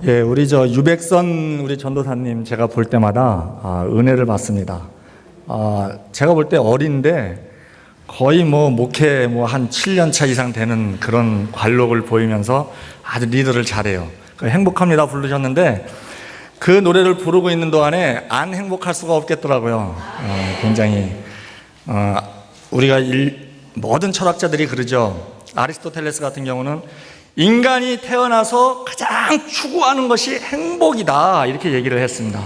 우리 유백선 우리 전도사님 제가 볼 때마다 은혜를 받습니다. 제가 볼 때 어린데 거의 목회 한 7년 차 이상 되는 그런 관록을 보이면서 아주 리더를 잘해요. 행복합니다 부르셨는데 그 노래를 부르고 있는 동안에 안 행복할 수가 없겠더라고요. 굉장히 우리가 모든 철학자들이 그러죠. 아리스토텔레스 같은 경우는 인간이 태어나서 가장 추구하는 것이 행복이다 이렇게 얘기를 했습니다.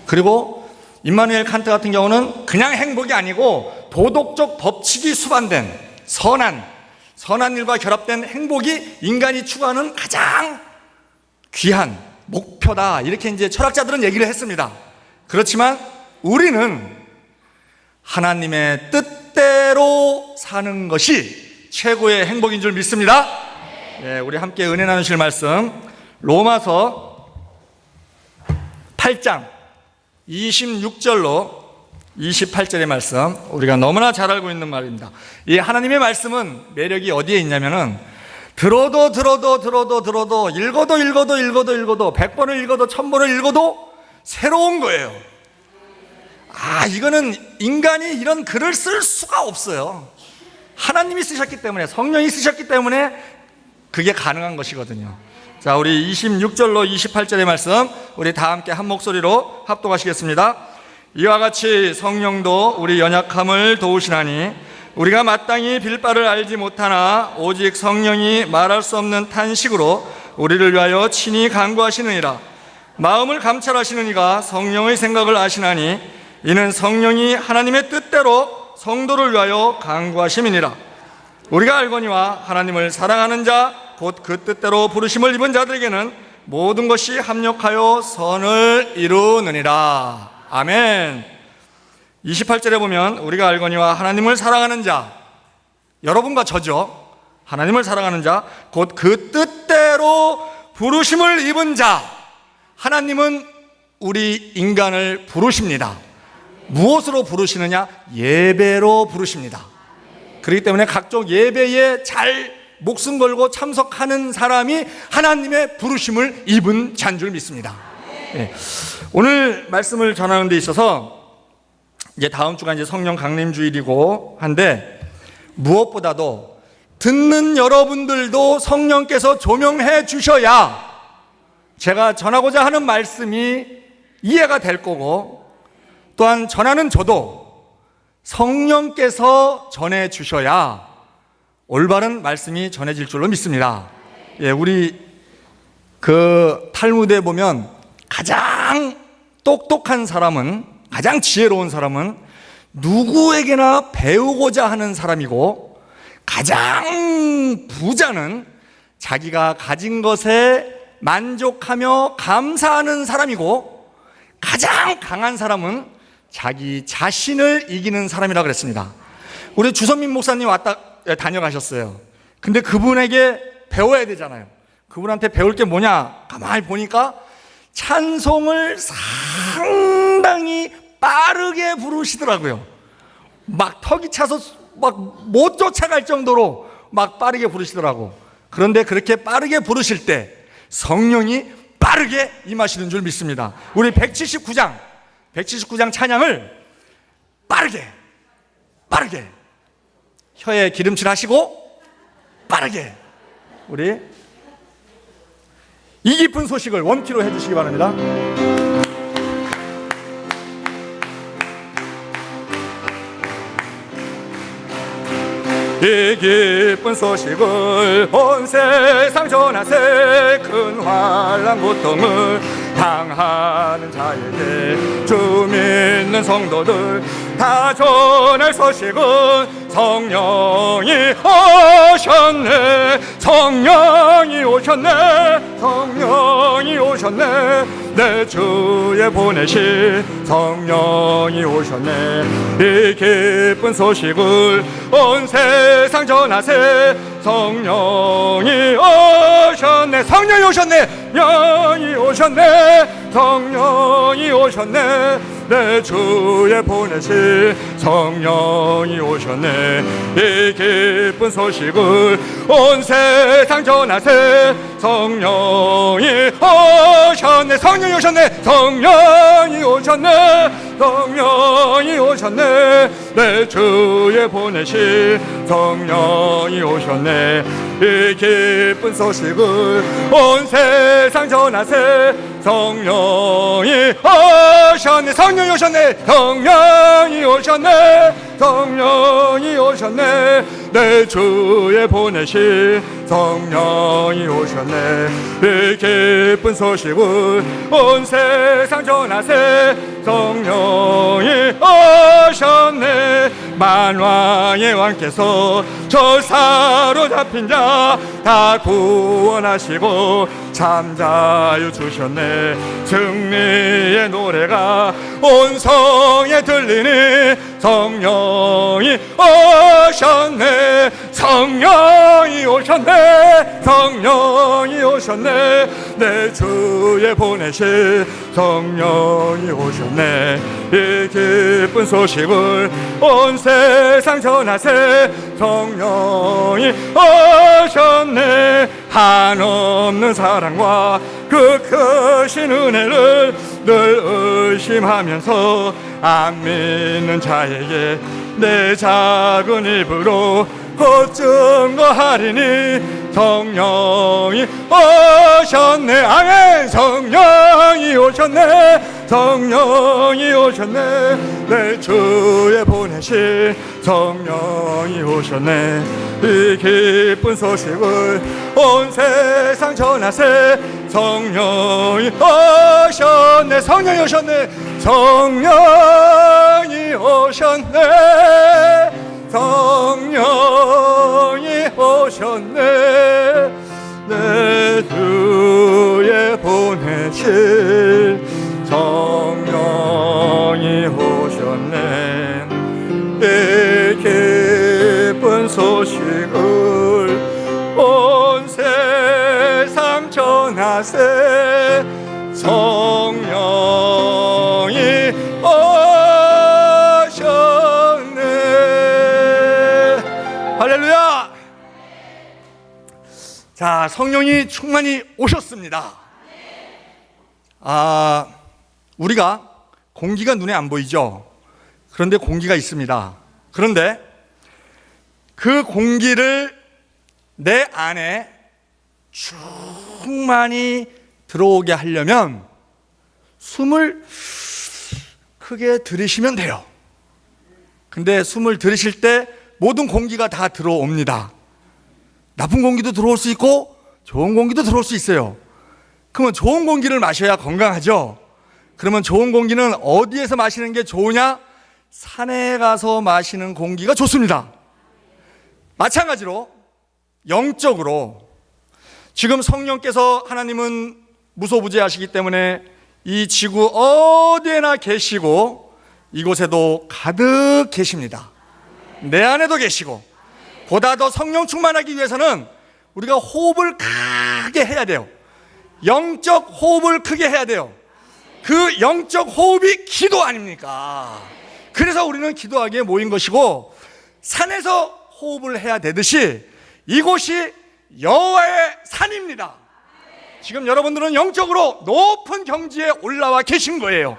그리고 임마누엘 칸트 같은 경우는 그냥 행복이 아니고 도덕적 법칙이 수반된 선한 일과 결합된 행복이 인간이 추구하는 가장 귀한 목표다 이렇게 이제 철학자들은 얘기를 했습니다. 그렇지만 우리는 하나님의 뜻대로 사는 것이 최고의 행복인 줄 믿습니다. 우리 함께 은혜 나누실 말씀 로마서 8장 26절로 28절의 말씀 우리가 너무나 잘 알고 있는 말입니다. 이 하나님의 말씀은 매력이 어디에 있냐면은 들어도 읽어도 100번을 읽어도 1000번을 읽어도 새로운 거예요. 이거는 인간이 이런 글을 쓸 수가 없어요. 하나님이 쓰셨기 때문에, 성령이 쓰셨기 때문에 그게 가능한 것이거든요. 자, 우리 26절로 28절의 말씀 우리 다 함께 한 목소리로 합독하시겠습니다. 이와 같이 성령도 우리 연약함을 도우시나니 우리가 마땅히 빌 바를 알지 못하나 오직 성령이 말할 수 없는 탄식으로 우리를 위하여 친히 간구하시느니라. 마음을 감찰하시는 이가 성령의 생각을 아시나니 이는 성령이 하나님의 뜻대로 성도를 위하여 간구하심이니라. 우리가 알거니와 하나님을 사랑하는 자 곧 그 뜻대로 부르심을 입은 자들에게는 모든 것이 합력하여 선을 이루느니라. 아멘. 28절에 보면 우리가 알거니와 하나님을 사랑하는 자, 여러분과 저죠. 하나님을 사랑하는 자 곧 그 뜻대로 부르심을 입은 자. 하나님은 우리 인간을 부르십니다. 무엇으로 부르시느냐? 예배로 부르십니다. 그렇기 때문에 각종 예배에 잘 목숨 걸고 참석하는 사람이 하나님의 부르심을 입은 자인 줄 믿습니다. 오늘 말씀을 전하는 데 있어서 이제 다음 주가 이제 성령 강림 주일이고 한데 무엇보다도 듣는 여러분들도 성령께서 조명해 주셔야 제가 전하고자 하는 말씀이 이해가 될 거고 또한 전하는 저도 성령께서 전해 주셔야 올바른 말씀이 전해질 줄로 믿습니다. 우리 탈무드에 보면 가장 똑똑한 사람은, 가장 지혜로운 사람은 누구에게나 배우고자 하는 사람이고 가장 부자는 자기가 가진 것에 만족하며 감사하는 사람이고 가장 강한 사람은 자기 자신을 이기는 사람이라고 그랬습니다. 우리 주선민 목사님 다녀가셨어요. 근데 그분에게 배워야 되잖아요. 그분한테 배울 게 뭐냐? 가만히 보니까 찬송을 상당히 빠르게 부르시더라고요. 막 턱이 차서 못 쫓아갈 정도로 막 빠르게 부르시더라고. 그런데 그렇게 빠르게 부르실 때 성령이 빠르게 임하시는 줄 믿습니다. 우리 179장 찬양을 빠르게 혀에 기름칠 하시고 빠르게 우리 이 깊은 소식을 원키로 해주시기 바랍니다. 이 기쁜 소식을 온 세상 전하세. 큰 환난 고통을 당하는 자에게 주 믿는 성도들 다 전할 소식은 성령이 오셨네. 성령이 오셨네. 내 주에 보내신 성령이 오셨네. 이 기쁜 소식을 온 세상 전하세. 성령이 오셨네. 성령이 오셨네. 내 주에 보내신 성령이 오셨네. 이 기쁜 소식을 온 세상 전하세. 성령이 오셨네. 성령이 오셨네. 성령이 오셨네. 성령이 오셨네. 내 주에 보내신 성령이 오셨네. 이 기쁜 소식을 온 세상 전하세. 성령이 오셨네. 성령이 오셨네. 성령이 오셨네. 성령이 오셨네. 내 주에 보내신 성령이 오셨네. 이 기쁜 소식을 온 세상 전하세. 성령이 오셨네. 만왕의 왕께서 저 사로잡힌 자 다 구원하시고 잠자유 주셨네. 승리의 노래가 온 성에 들리니 성령이 오셨네. 성령이 오셨네. 성령이 오셨네. 내 주에 보내신 성령이 오셨네. 이 기쁜 소식을 온 세상 전하세. 성령이 오셨네. 한없는 사랑과 그 크신 은혜를 늘 의심하면서 안 믿는 자에게 내 작은 입으로 곧 증거하리니 성령이 오셨네. 아멘. 성령이 오셨네. 성령이 오셨네. 내 주에 보내신 성령이 오셨네. 이 기쁜 소식을 온 세상 전하세. 성령이 오셨네. 성령이 오셨네. 성령이 오셨네. 성령이 오셨네. 내 주에 보내신 성령이 오셨네. 이 기쁜 소식을 온 세상 전하세. 성령이 오셨네. 할렐루야. 자, 성령이 충만히 오셨습니다. 우리가 공기가 눈에 안 보이죠? 그런데 공기가 있습니다. 그런데 그 공기를 내 안에 충만히 들어오게 하려면 숨을 크게 들이쉬면 돼요. 근데 숨을 들이쉴 때 모든 공기가 다 들어옵니다. 나쁜 공기도 들어올 수 있고 좋은 공기도 들어올 수 있어요. 그러면 좋은 공기를 마셔야 건강하죠. 그러면 좋은 공기는 어디에서 마시는 게 좋으냐? 산에 가서 마시는 공기가 좋습니다. 마찬가지로 영적으로 지금 성령께서, 하나님은 무소부재하시기 때문에 이 지구 어디에나 계시고 이곳에도 가득 계십니다. 내 안에도 계시고, 보다 더 성령 충만하기 위해서는 우리가 호흡을 크게 해야 돼요. 영적 호흡을 크게 해야 돼요. 그 영적 호흡이 기도 아닙니까? 그래서 우리는 기도하기에 모인 것이고, 산에서 호흡을 해야 되듯이 이곳이 여호와의 산입니다. 지금 여러분들은 영적으로 높은 경지에 올라와 계신 거예요.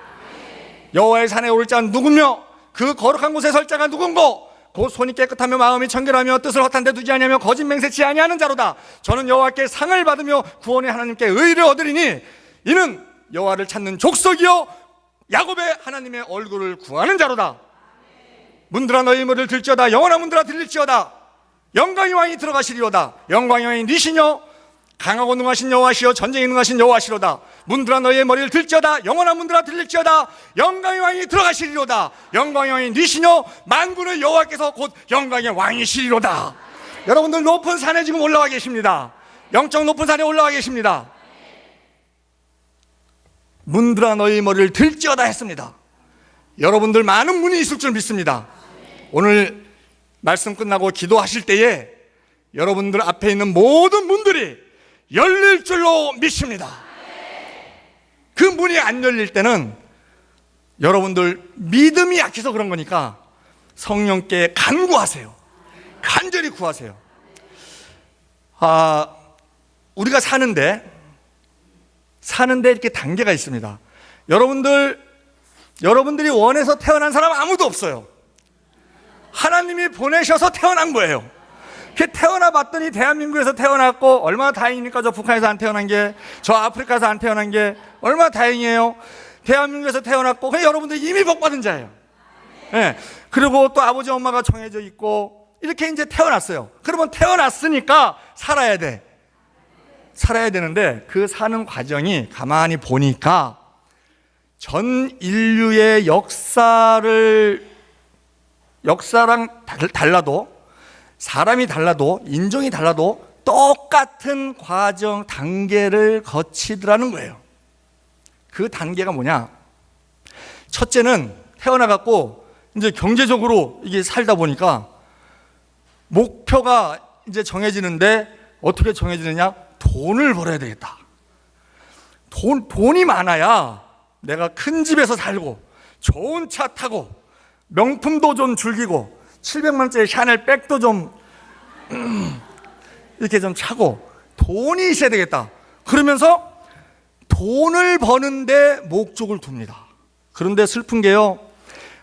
여호와의 산에 오를 자는 누구며 그 거룩한 곳에 설 자가 누군고? 곧 손이 깨끗하며 마음이 청결하며 뜻을 허탄 데 두지 아니하며 거짓 맹세치 아니하는 자로다. 저는 여호와께 상을 받으며 구원의 하나님께 의를 얻으리니 이는 여호와를 찾는 족속이요 야곱의 하나님의 얼굴을 구하는 자로다. 문들아 너희 문을 들지어다. 영원한 문들아 들릴지어다. 영광의 왕이 들어가시리로다. 영광의 왕이 니시뇨 강하고 능하신 여호와시여 전쟁에 능하신 여호와시로다. 문들아 너희의 머리를 들지어다. 영원한 문들아 들릴지어다. 영광의 왕이 들어가시리로다. 영광의 왕이 니시뇨 만군의 여호와께서 곧 영광의 왕이시리로다. 여러분들 높은 산에 지금 올라와 계십니다. 영적 높은 산에 올라와 계십니다. 문들아 너희 머리를 들지어다 했습니다. 여러분들 많은 문이 있을 줄 믿습니다. 오늘 말씀 끝나고 기도하실 때에 여러분들 앞에 있는 모든 문들이 열릴 줄로 믿습니다. 그 문이 안 열릴 때는 여러분들 믿음이 약해서 그런 거니까 성령께 간구하세요. 간절히 구하세요. 우리가 사는데 이렇게 단계가 있습니다. 여러분들이 원해서 태어난 사람 아무도 없어요. 하나님이 보내셔서 태어난 거예요. 태어나 봤더니 대한민국에서 태어났고 얼마나 다행입니까? 저 북한에서 안 태어난 게, 저 아프리카에서 안 태어난 게 얼마나 다행이에요. 대한민국에서 태어났고 그냥 여러분들이 이미 복받은 자예요. 네. 그리고 또 아버지 엄마가 정해져 있고 이렇게 이제 태어났어요. 그러면 태어났으니까 살아야 되는데 그 사는 과정이 가만히 보니까 전 인류의 역사랑 달라도, 사람이 달라도, 인종이 달라도 똑같은 과정, 단계를 거치더라는 거예요. 그 단계가 뭐냐? 첫째는 태어나갖고 이제 경제적으로 이게 살다 보니까 목표가 이제 정해지는데 어떻게 정해지느냐? 돈을 벌어야 되겠다. 돈이 많아야 내가 큰 집에서 살고 좋은 차 타고 명품도 좀 즐기고 700만원짜리 샤넬 백도 좀 이렇게 좀 차고 돈이 있어야 되겠다. 그러면서 돈을 버는데 목적을 둡니다. 그런데 슬픈 게요,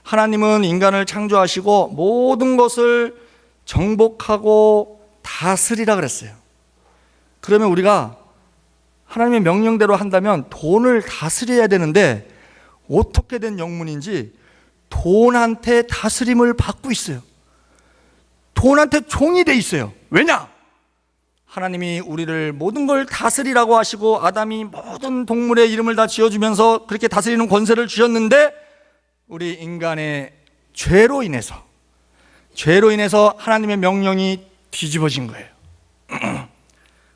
하나님은 인간을 창조하시고 모든 것을 정복하고 다스리라 그랬어요. 그러면 우리가 하나님의 명령대로 한다면 돈을 다스려야 되는데 어떻게 된 영문인지 돈한테 다스림을 받고 있어요. 돈한테 종이 돼 있어요. 왜냐? 하나님이 우리를 모든 걸 다스리라고 하시고 아담이 모든 동물의 이름을 다 지어주면서 그렇게 다스리는 권세를 주셨는데 우리 인간의 죄로 인해서 하나님의 명령이 뒤집어진 거예요.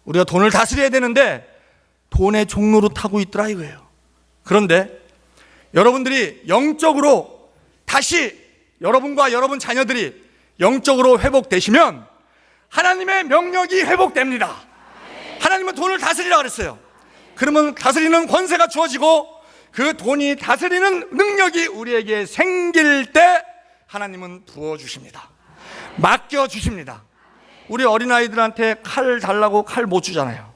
우리가 돈을 다스려야 되는데 돈의 종로로 타고 있더라 이거예요. 그런데 여러분들이 영적으로 다시 여러분과 여러분 자녀들이 영적으로 회복되시면 하나님의 명령이 회복됩니다. 하나님은 돈을 다스리라 그랬어요. 그러면 다스리는 권세가 주어지고 그 돈이 다스리는 능력이 우리에게 생길 때 하나님은 부어주십니다. 맡겨주십니다. 우리 어린아이들한테 칼 달라고 칼 못 주잖아요.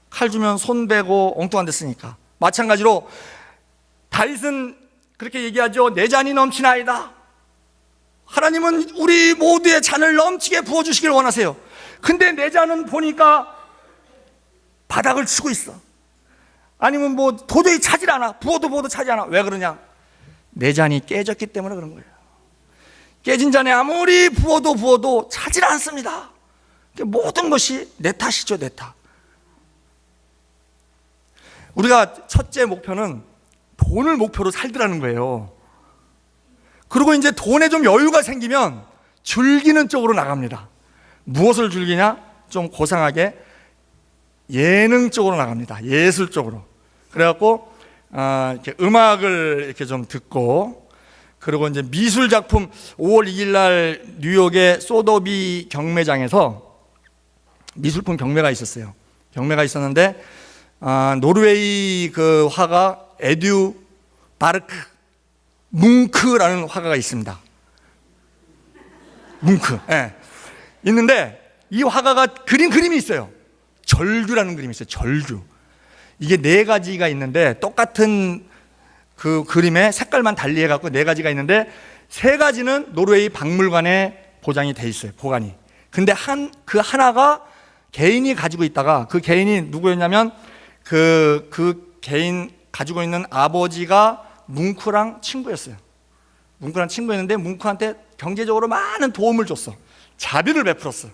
칼 주면 손 베고 엉뚱한 데 쓰니까. 마찬가지로 다윗은 그렇게 얘기하죠. 내 잔이 넘치나이다. 하나님은 우리 모두의 잔을 넘치게 부어주시길 원하세요. 근데 내 잔은 보니까 바닥을 치고 있어. 아니면 뭐 도저히 차질 않아. 부어도 차지 않아. 왜 그러냐? 내 잔이 깨졌기 때문에 그런 거예요. 깨진 잔에 아무리 부어도 차질 않습니다. 모든 것이 내 탓이죠, 내 탓. 우리가 첫째 목표는 돈을 목표로 살더라는 거예요. 그리고 이제 돈에 좀 여유가 생기면 즐기는 쪽으로 나갑니다. 무엇을 즐기냐? 좀 고상하게 예능 쪽으로 나갑니다. 예술 쪽으로. 그래갖고 이렇게 음악을 이렇게 좀 듣고, 그리고 이제 미술 작품 5월 2일 날 뉴욕의 소더비 경매장에서 미술품 경매가 있었어요. 경매가 있었는데 노르웨이 그 화가 에듀 바르크 뭉크라는 화가가 있습니다. 뭉크. 예. 있는데 이 화가가 그린 그림이 있어요. 절규라는 그림이 있어요. 절규. 이게 4가지가 있는데 똑같은 그 그림의 색깔만 달리 해갖고 4가지가 있는데 3가지는 노르웨이 박물관에 보장이 돼 있어요. 보관이. 근데 그 하나가 개인이 가지고 있다가, 그 개인이 누구였냐면 그 개인 가지고 있는 아버지가 뭉크랑 친구였어요. 뭉크랑 친구였는데 뭉크한테 경제적으로 많은 도움을 줬어. 자비를 베풀었어.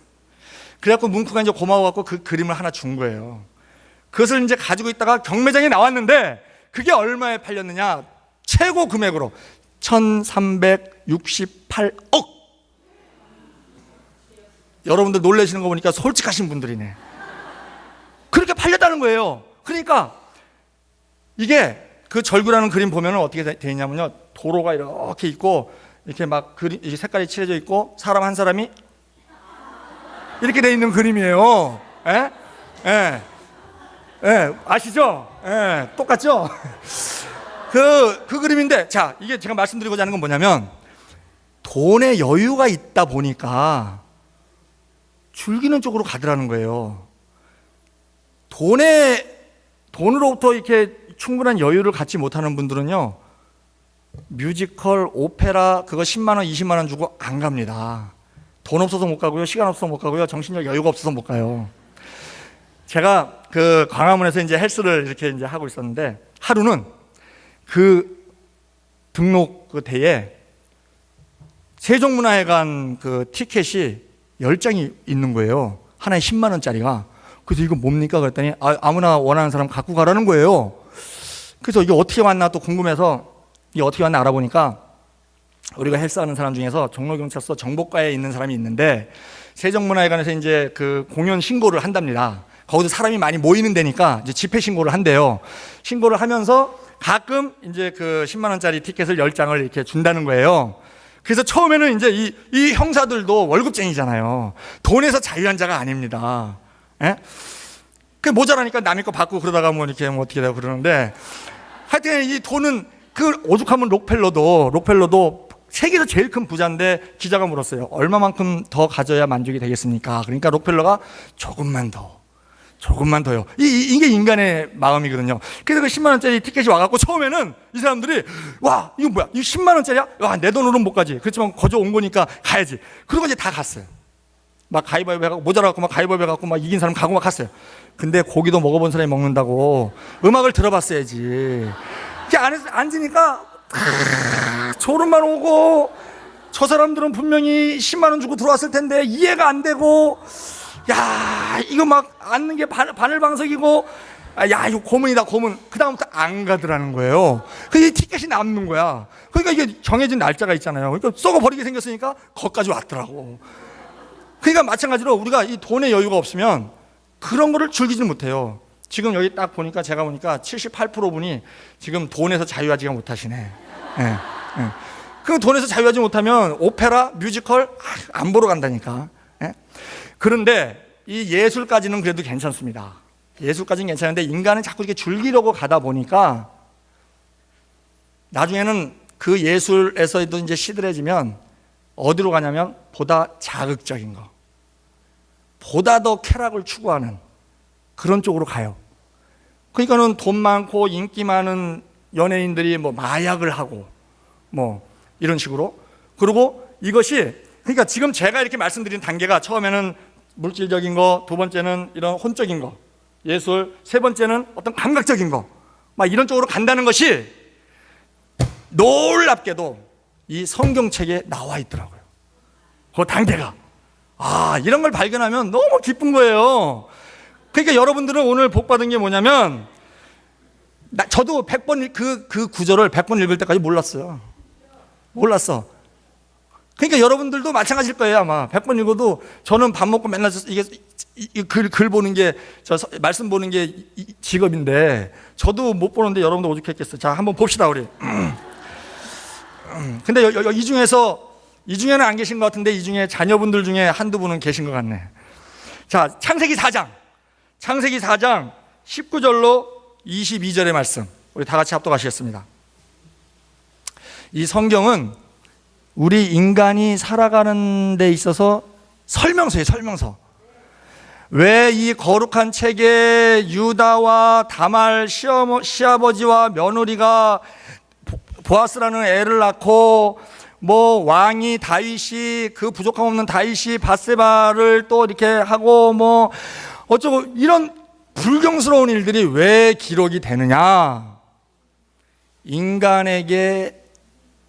그래갖고 뭉크가 이제 고마워갖고 그 그림을 하나 준 거예요. 그것을 이제 가지고 있다가 경매장에 나왔는데 그게 얼마에 팔렸느냐? 최고 금액으로 1368억. 여러분들 놀라시는 거 보니까 솔직하신 분들이네. 그렇게 팔렸다는 거예요. 그러니까 이게 그 절규라는 그림 보면 어떻게 되어 있냐면요, 도로가 이렇게 있고 이렇게 막 그림, 이게 색깔이 칠해져 있고 사람 한 사람이 이렇게 되어 있는 그림이에요. 예? 예. 예, 아시죠? 예, 똑같죠? 그 그림인데, 자, 이게 제가 말씀드리고자 하는 건 뭐냐면, 돈에 여유가 있다 보니까 즐기는 쪽으로 가더라는 거예요. 돈으로부터 이렇게 충분한 여유를 갖지 못하는 분들은요, 뮤지컬, 오페라, 그거 10만 원, 20만 원 주고 안 갑니다. 돈 없어서 못 가고요, 시간 없어서 못 가고요, 정신적 여유가 없어서 못 가요. 제가 그 광화문에서 이제 헬스를 이렇게 이제 하고 있었는데, 하루는 그 등록 그 대에 세종문화회관 그 티켓이 10장이 있는 거예요. 하나에 10만 원짜리가. 그래서 이거 뭡니까? 그랬더니 아무나 원하는 사람 갖고 가라는 거예요. 그래서 이게 어떻게 왔나 또 궁금해서 이게 어떻게 왔나 알아보니까, 우리가 헬스하는 사람 중에서 종로경찰서 정보과에 있는 사람이 있는데, 세종문화회관에서 이제 그 공연 신고를 한답니다. 거기서 사람이 많이 모이는 데니까 이제 집회 신고를 한대요. 신고를 하면서 가끔 이제 그 10만 원짜리 티켓을 10장을 이렇게 준다는 거예요. 그래서 처음에는 이제 이 형사들도 월급쟁이잖아요. 돈에서 자유한 자가 아닙니다. 예? 그 모자라니까 남의 거 받고 그러다가 뭐 이렇게 뭐 어떻게 되고 그러는데, 하여튼 이 돈은, 그 오죽하면 록펠러도 세계에서 제일 큰 부자인데, 기자가 물었어요. 얼마만큼 더 가져야 만족이 되겠습니까? 그러니까 록펠러가 조금만 더요. 이게 인간의 마음이거든요. 그래서 그 10만 원짜리 티켓이 와갖고 처음에는 이 사람들이, 와, 이거 뭐야? 이거 10만 원짜리야? 와, 내 돈으로는 못 가지. 그렇지만 거저 온 거니까 가야지. 그러고 이제 다 갔어요. 막 가위바위보 해갖고, 모자라갖고 막 가위바위보 해갖고 막 이긴 사람 가고 막 갔어요. 근데 고기도 먹어본 사람이 먹는다고 음악을 들어봤어야지. 이렇게 안에서 앉으니까 소름만 오고, 저 사람들은 분명히 10만 원 주고 들어왔을 텐데 이해가 안 되고, 야, 이거 막 앉는 게 바늘방석이고, 야, 이거 고문이다, 고문. 그다음부터 안 가더라는 거예요. 그게 티켓이 남는 거야. 그러니까 이게 정해진 날짜가 있잖아요. 그러니까 썩어버리게 생겼으니까 거기까지 왔더라고. 그러니까 마찬가지로 우리가 이 돈의 여유가 없으면 그런 거를 즐기지는 못해요. 지금 여기 딱 보니까, 제가 보니까 78%분이 지금 돈에서 자유하지가 못하시네. 예. 그 돈에서 자유하지 못하면 오페라, 뮤지컬 안 보러 간다니까. 예? 그런데 이 예술까지는 그래도 괜찮습니다. 예술까지는 괜찮은데, 인간은 자꾸 이렇게 즐기려고 가다 보니까 나중에는 그 예술에서도 이제 시들해지면 어디로 가냐면, 보다 자극적인 거, 보다 더 쾌락을 추구하는 그런 쪽으로 가요. 그러니까는 돈 많고 인기 많은 연예인들이 뭐 마약을 하고 뭐 이런 식으로. 그리고 이것이, 그러니까 지금 제가 이렇게 말씀드린 단계가, 처음에는 물질적인 거, 두 번째는 이런 혼적인 거, 예술, 세 번째는 어떤 감각적인 거, 막 이런 쪽으로 간다는 것이 놀랍게도 이 성경책에 나와 있더라고요. 그 단계가. 이런 걸 발견하면 너무 기쁜 거예요. 그러니까 여러분들은 오늘 복 받은 게 뭐냐면, 저도 100번 그 구절을 100번 읽을 때까지 몰랐어. 그러니까 여러분들도 마찬가지일 거예요. 아마 100번 읽어도, 저는 밥 먹고 맨날 이게 글 보는 게, 말씀 보는 게 직업인데, 저도 못 보는데 여러분도 오죽했겠어요. 자, 한번 봅시다 우리. 근데 이 중에는 안 계신 것 같은데, 이 중에 자녀분들 중에 한두 분은 계신 것 같네. 자, 창세기 4장 19절로 22절의 말씀, 우리 다 같이 합독하시겠습니다. 이 성경은 우리 인간이 살아가는 데 있어서 설명서예요. 설명서. 왜 이 거룩한 책에 유다와 다말 시아버지와 며느리가 보아스라는 애를 낳고, 뭐 왕이 다윗이, 그 부족함 없는 다윗이 밧세바를 또 이렇게 하고 뭐 어쩌고, 이런 불경스러운 일들이 왜 기록이 되느냐? 인간에게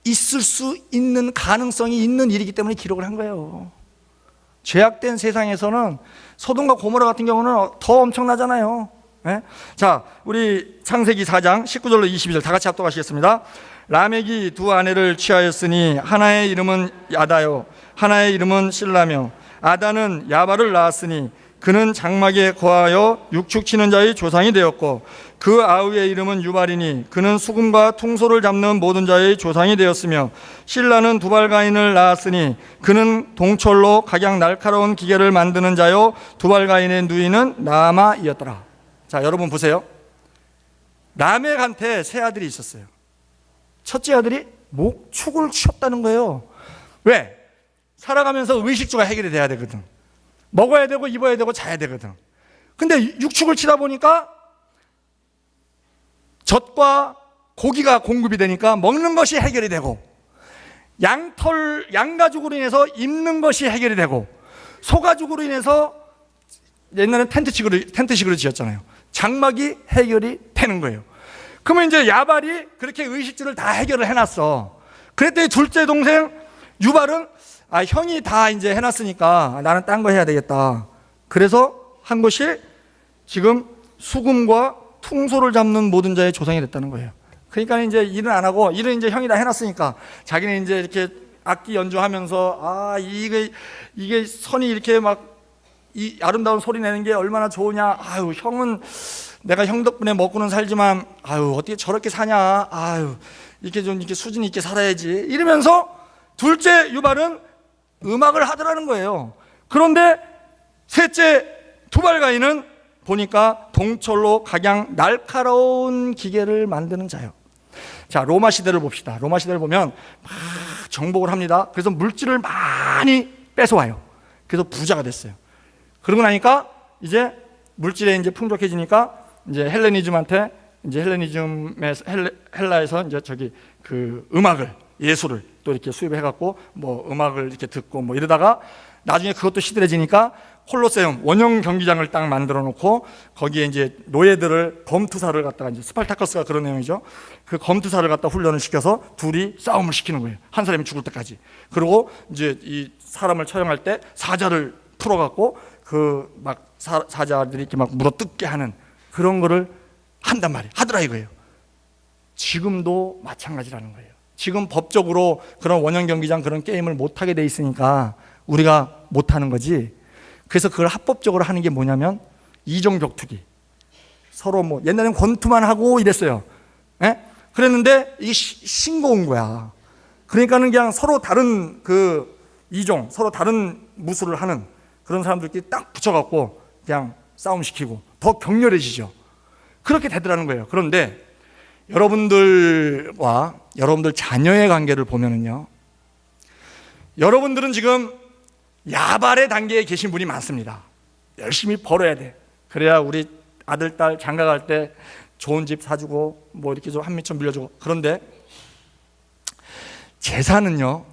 있을 수 있는 가능성이 있는 일이기 때문에 기록을 한 거예요. 죄악된 세상에서는 소돔과 고모라 같은 경우는 더 엄청나잖아요. 네? 자, 우리 창세기 4장 19절로 22절 다 같이 합독하시겠습니다. 라멕이 두 아내를 취하였으니, 하나의 이름은 아다요, 하나의 이름은 실라며, 아다는 야발을 낳았으니 그는 장막에 거하여 육축치는 자의 조상이 되었고, 그 아우의 이름은 유발이니 그는 수금과 퉁소를 잡는 모든 자의 조상이 되었으며, 실라는 두발가인을 낳았으니 그는 동철로 각양 날카로운 기계를 만드는 자요, 두발가인의 누이는 나아마이었더라. 자, 여러분 보세요. 라멕한테 세 아들이 있었어요. 첫째 아들이 목축을 치었다는 거예요. 왜? 살아가면서 의식주가 해결이 돼야 되거든. 먹어야 되고 입어야 되고 자야 되거든. 근데 육축을 치다 보니까 젖과 고기가 공급이 되니까 먹는 것이 해결이 되고, 양가죽으로 인해서 입는 것이 해결이 되고, 소가죽으로 인해서 옛날에는 텐트식으로 지었잖아요. 장막이 해결이 되는 거예요. 그러면 이제 야발이 그렇게 의식주를 다 해결을 해놨어. 그랬더니 둘째 동생 유발은 형이 다 이제 해놨으니까 나는 딴 거 해야 되겠다. 그래서 한 것이 지금 수금과 퉁소를 잡는 모든 자의 조상이 됐다는 거예요. 그러니까 이제 일은 안 하고, 일은 이제 형이 다 해놨으니까 자기는 이제 이렇게 악기 연주하면서 이게 선이 이렇게 막 이 아름다운 소리 내는 게 얼마나 좋으냐. 형은 내가 형 덕분에 먹고는 살지만 어떻게 저렇게 사냐. 이렇게 좀 이렇게 수준 있게 살아야지. 이러면서 둘째 유발은 음악을 하더라는 거예요. 그런데 셋째 두발가인은 보니까 동철로 각양 날카로운 기계를 만드는 자요. 자, 로마 시대를 봅시다. 로마 시대를 보면 막 정복을 합니다. 그래서 물질을 많이 뺏어와요. 그래서 부자가 됐어요. 그러고 나니까 이제 물질에 이제 풍족해지니까 이제 헬레니즘한테, 이제 헬라에서 이제 그 음악을, 예술을 또 이렇게 수입해 갖고 뭐 음악을 이렇게 듣고 뭐 이러다가 나중에 그것도 시들해지니까 콜로세움 원형 경기장을 딱 만들어 놓고 거기에 이제 노예들을 검투사를 갖다가, 이제 스파르타커스가 그런 내용이죠. 그 검투사를 갖다 훈련을 시켜서 둘이 싸움을 시키는 거예요. 한 사람이 죽을 때까지. 그리고 이제 이 사람을 처형할 때 사자를 풀어 갖고 그 막 사자들이 이렇게 막 물어뜯게 하는 그런 거를 한단 말이에요. 하더라 이거예요. 지금도 마찬가지라는 거예요. 지금 법적으로 그런 원형 경기장 그런 게임을 못 하게 돼 있으니까 우리가 못 하는 거지. 그래서 그걸 합법적으로 하는 게 뭐냐면 이종격투기. 서로 뭐 옛날엔 권투만 하고 이랬어요. 예? 그랬는데 이게 싱거운 거야. 그러니까는 그냥 서로 다른 그 이종, 서로 다른 무술을 하는 그런 사람들끼리 딱 붙여갖고 그냥 싸움시키고 더 격렬해지죠. 그렇게 되더라는 거예요. 그런데 여러분들과 여러분들 자녀의 관계를 보면은요, 여러분들은 지금 야발의 단계에 계신 분이 많습니다. 열심히 벌어야 돼. 그래야 우리 아들, 딸 장가 갈 때 좋은 집 사주고 뭐 이렇게 좀 한미천 빌려주고. 그런데 재산은요,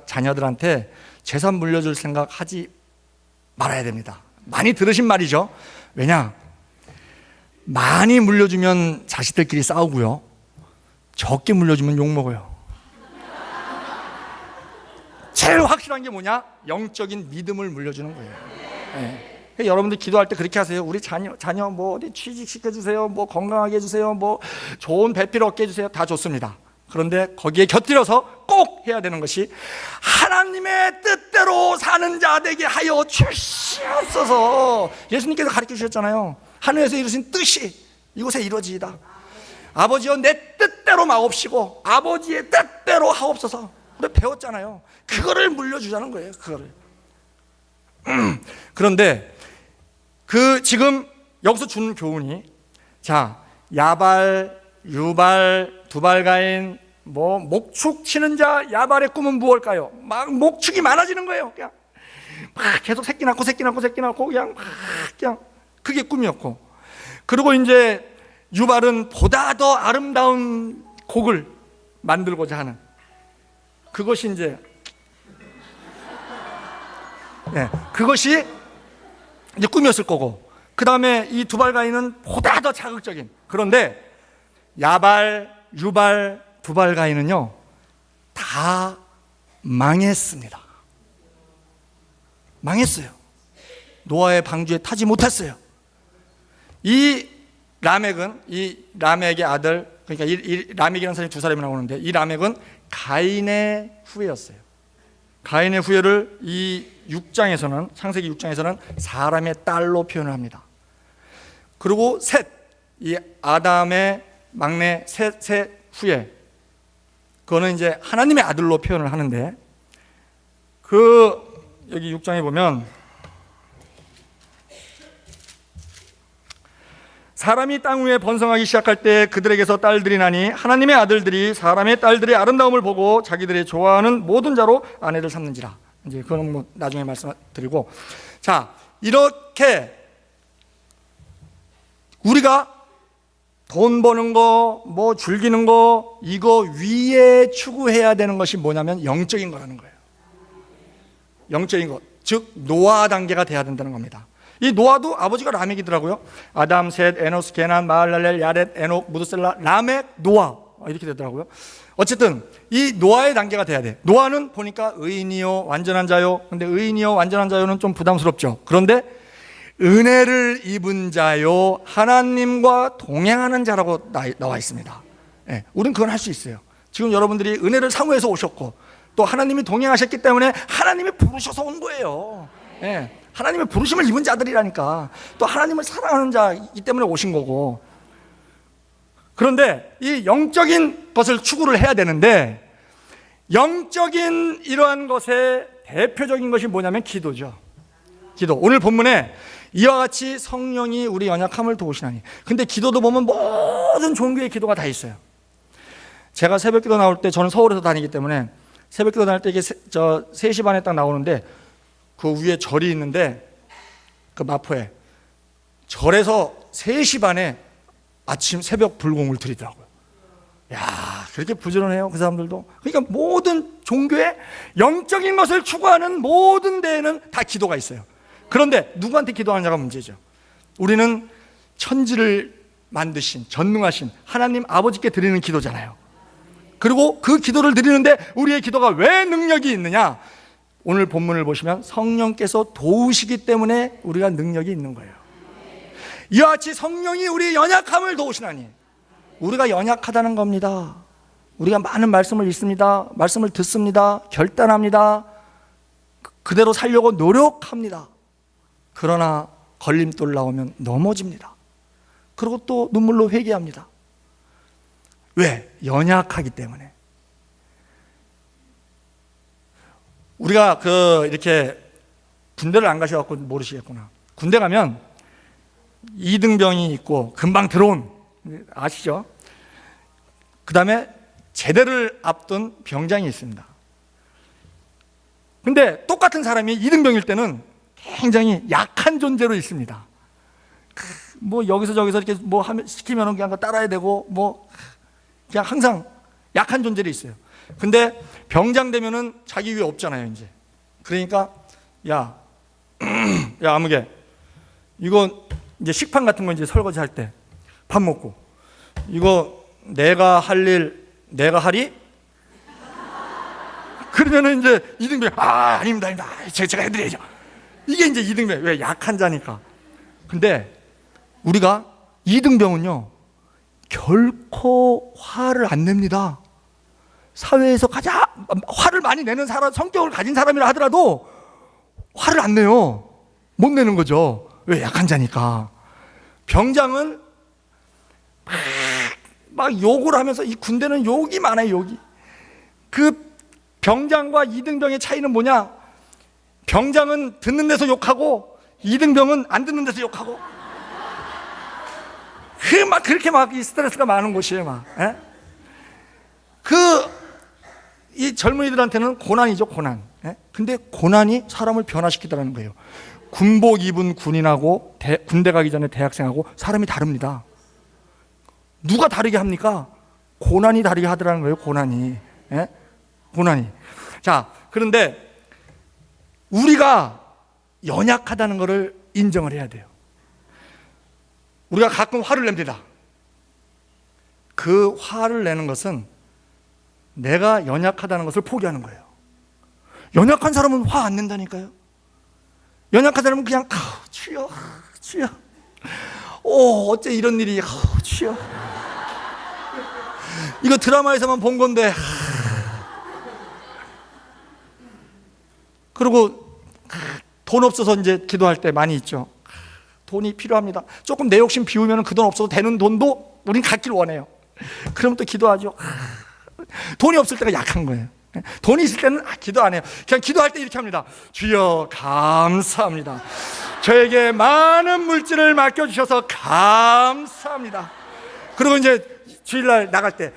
자녀들한테 재산 물려줄 생각 하지 말아야 됩니다. 많이 들으신 말이죠. 왜냐? 많이 물려주면 자식들끼리 싸우고요, 적게 물려주면 욕먹어요. 제일 확실한 게 뭐냐? 영적인 믿음을 물려주는 거예요. 네. 여러분들 기도할 때 그렇게 하세요. 우리 자녀 뭐 어디 취직시켜주세요, 뭐 건강하게 해주세요, 뭐 좋은 배필 얻게 해주세요. 다 좋습니다. 그런데 거기에 곁들여서 꼭 해야 되는 것이 하나님의 뜻대로 사는 자 되게 하여 주시옵소서. 예수님께서 가르쳐 주셨잖아요. 하늘에서 이루신 뜻이 이곳에 이루어지이다. 아버지여 내 뜻대로 마옵시고 아버지의 뜻대로 하옵소서. 우리 배웠잖아요. 그거를 물려주자는 거예요. 그거를. 그런데 지금 여기서 주는 교훈이, 자, 야발, 유발, 두발가인, 뭐 목축 치는 자 야발의 꿈은 무엇일까요? 막 목축이 많아지는 거예요. 그냥 막 계속 새끼 낳고 그냥 그게 꿈이었고, 그리고 이제 유발은 보다 더 아름다운 곡을 만들고자 하는, 그것이 이제 그것이 이제 꿈이었을 거고, 그 다음에 이 두발가인은 보다 더 자극적인. 그런데 야발, 유발, 두발가인은요 다 망했습니다. 망했어요. 노아의 방주에 타지 못했어요. 이 라멕의 아들, 그러니까 이 라멕이라는 사람이 두 사람이 나오는데, 이 라멕은 가인의 후예였어요. 가인의 후예를 이 6장에서는, 창세기 6장에서는 사람의 딸로 표현을 합니다. 그리고 셋, 이 아담의 막내 셋의 후예, 그거는 이제 하나님의 아들로 표현을 하는데, 여기 6장에 보면 사람이 땅 위에 번성하기 시작할 때 그들에게서 딸들이 나니 하나님의 아들들이 사람의 딸들의 아름다움을 보고 자기들이 좋아하는 모든 자로 아내를 삼는지라. 이제 그건 뭐 나중에 말씀드리고, 자, 이렇게 우리가 돈 버는 거, 뭐 즐기는 거, 이거 위에 추구해야 되는 것이 뭐냐면 영적인 거라는 거예요. 영적인 것, 즉 노아 단계가 돼야 된다는 겁니다. 이 노아도 아버지가 라멕이더라고요. 아담, 셋, 에노스, 게난, 마할랄렐, 야렛, 에녹, 무드셀라, 라멕, 노아, 이렇게 되더라고요. 어쨌든 이 노아의 단계가 돼야 돼. 노아는 보니까 의인이요 완전한 자요. 근데 의인이요 완전한 자요는 좀 부담스럽죠. 그런데 은혜를 입은 자요 하나님과 동행하는 자라고 나와 있습니다. 예, 우리는 그건 할 수 있어요. 지금 여러분들이 은혜를 사모해서 오셨고 또 하나님이 동행하셨기 때문에 하나님이 부르셔서 온 거예요. 예, 하나님의 부르심을 입은 자들이라니까. 또 하나님을 사랑하는 자이기 때문에 오신 거고. 그런데 이 영적인 것을 추구를 해야 되는데, 영적인 이러한 것의 대표적인 것이 뭐냐면 기도죠. 기도. 오늘 본문에 이와 같이 성령이 우리 연약함을 도우시나니. 근데 기도도 보면 모든 종교의 기도가 다 있어요. 제가 새벽기도 나올 때, 저는 서울에서 다니기 때문에 새벽기도 다닐 때 이게 3시 반에 딱 나오는데 그 위에 절이 있는데, 그 마포에 절에서 3시 반에 아침 새벽 불공을 드리더라고요. 야, 그렇게 부지런해요, 그 사람들도. 그러니까 모든 종교의 영적인 것을 추구하는 모든 데에는 다 기도가 있어요. 그런데 누구한테 기도하느냐가 문제죠. 우리는 천지를 만드신 전능하신 하나님 아버지께 드리는 기도잖아요. 그리고 그 기도를 드리는데 우리의 기도가 왜 능력이 있느냐? 오늘 본문을 보시면 성령께서 도우시기 때문에 우리가 능력이 있는 거예요. 이와 같이 성령이 우리의 연약함을 도우시나니. 우리가 연약하다는 겁니다. 우리가 많은 말씀을 읽습니다. 말씀을 듣습니다. 결단합니다. 그대로 살려고 노력합니다. 그러나 걸림돌 나오면 넘어집니다. 그리고 또 눈물로 회개합니다. 왜? 연약하기 때문에. 우리가 이렇게 군대를 안 가셔갖고 모르시겠구나. 군대 가면 이등병이 있고 금방 들어온, 아시죠? 그 다음에 제대를 앞둔 병장이 있습니다. 근데 똑같은 사람이 이등병일 때는 굉장히 약한 존재로 있습니다. 뭐 여기서 저기서 이렇게 뭐 시키면 그냥 따라야 되고, 뭐 그냥 항상 약한 존재로 있어요. 근데 병장 되면은 자기 위에 없잖아요, 이제. 그러니까 야 아무개, 이거 이제 식판 같은 거 이제 설거지 할 때 밥 먹고, 이거 내가 할 일 내가 하리? 그러면은 이제 이등병, 아닙니다. 제가 해드려야죠. 이게 이제 이등병. 왜? 약한 자니까. 근데 우리가 이등병은요 결코 화를 안 냅니다. 사회에서 가장 화를 많이 내는 사람, 성격을 가진 사람이라 하더라도 화를 안 내요. 못 내는 거죠. 왜? 약한 자니까. 병장은 막 욕을 하면서, 이 군대는 욕이 많아요, 욕이. 그 병장과 이등병의 차이는 뭐냐? 병장은 듣는 데서 욕하고 이등병은 안 듣는 데서 욕하고. 그렇게 막 이 스트레스가 많은 곳이에요, 막. 예? 이 젊은이들한테는 고난이죠, 고난. 예? 근데 고난이 사람을 변화시키더라는 거예요. 군복 입은 군인하고 군대 가기 전에 대학생하고 사람이 다릅니다. 누가 다르게 합니까? 고난이 다르게 하더라는 거예요, 고난이. 예? 고난이. 자, 그런데 우리가 연약하다는 것을 인정을 해야 돼요. 우리가 가끔 화를 냅니다. 그 화를 내는 것은 내가 연약하다는 것을 포기하는 거예요. 연약한 사람은 화 안 낸다니까요. 연약한 사람은 그냥 주여, 주여, 어째 이런 일이, 주여. 이거 드라마에서만 본 건데. 그리고 돈 없어서 이제 기도할 때 많이 있죠. 돈이 필요합니다. 조금 내 욕심 비우면 그 돈 없어도 되는 돈도 우린 갖길 원해요. 그럼 또 기도하죠. 돈이 없을 때가 약한 거예요. 돈이 있을 때는 기도 안 해요. 그냥 기도할 때 이렇게 합니다. 주여 감사합니다. 저에게 많은 물질을 맡겨주셔서 감사합니다. 그리고 이제 주일날 나갈 때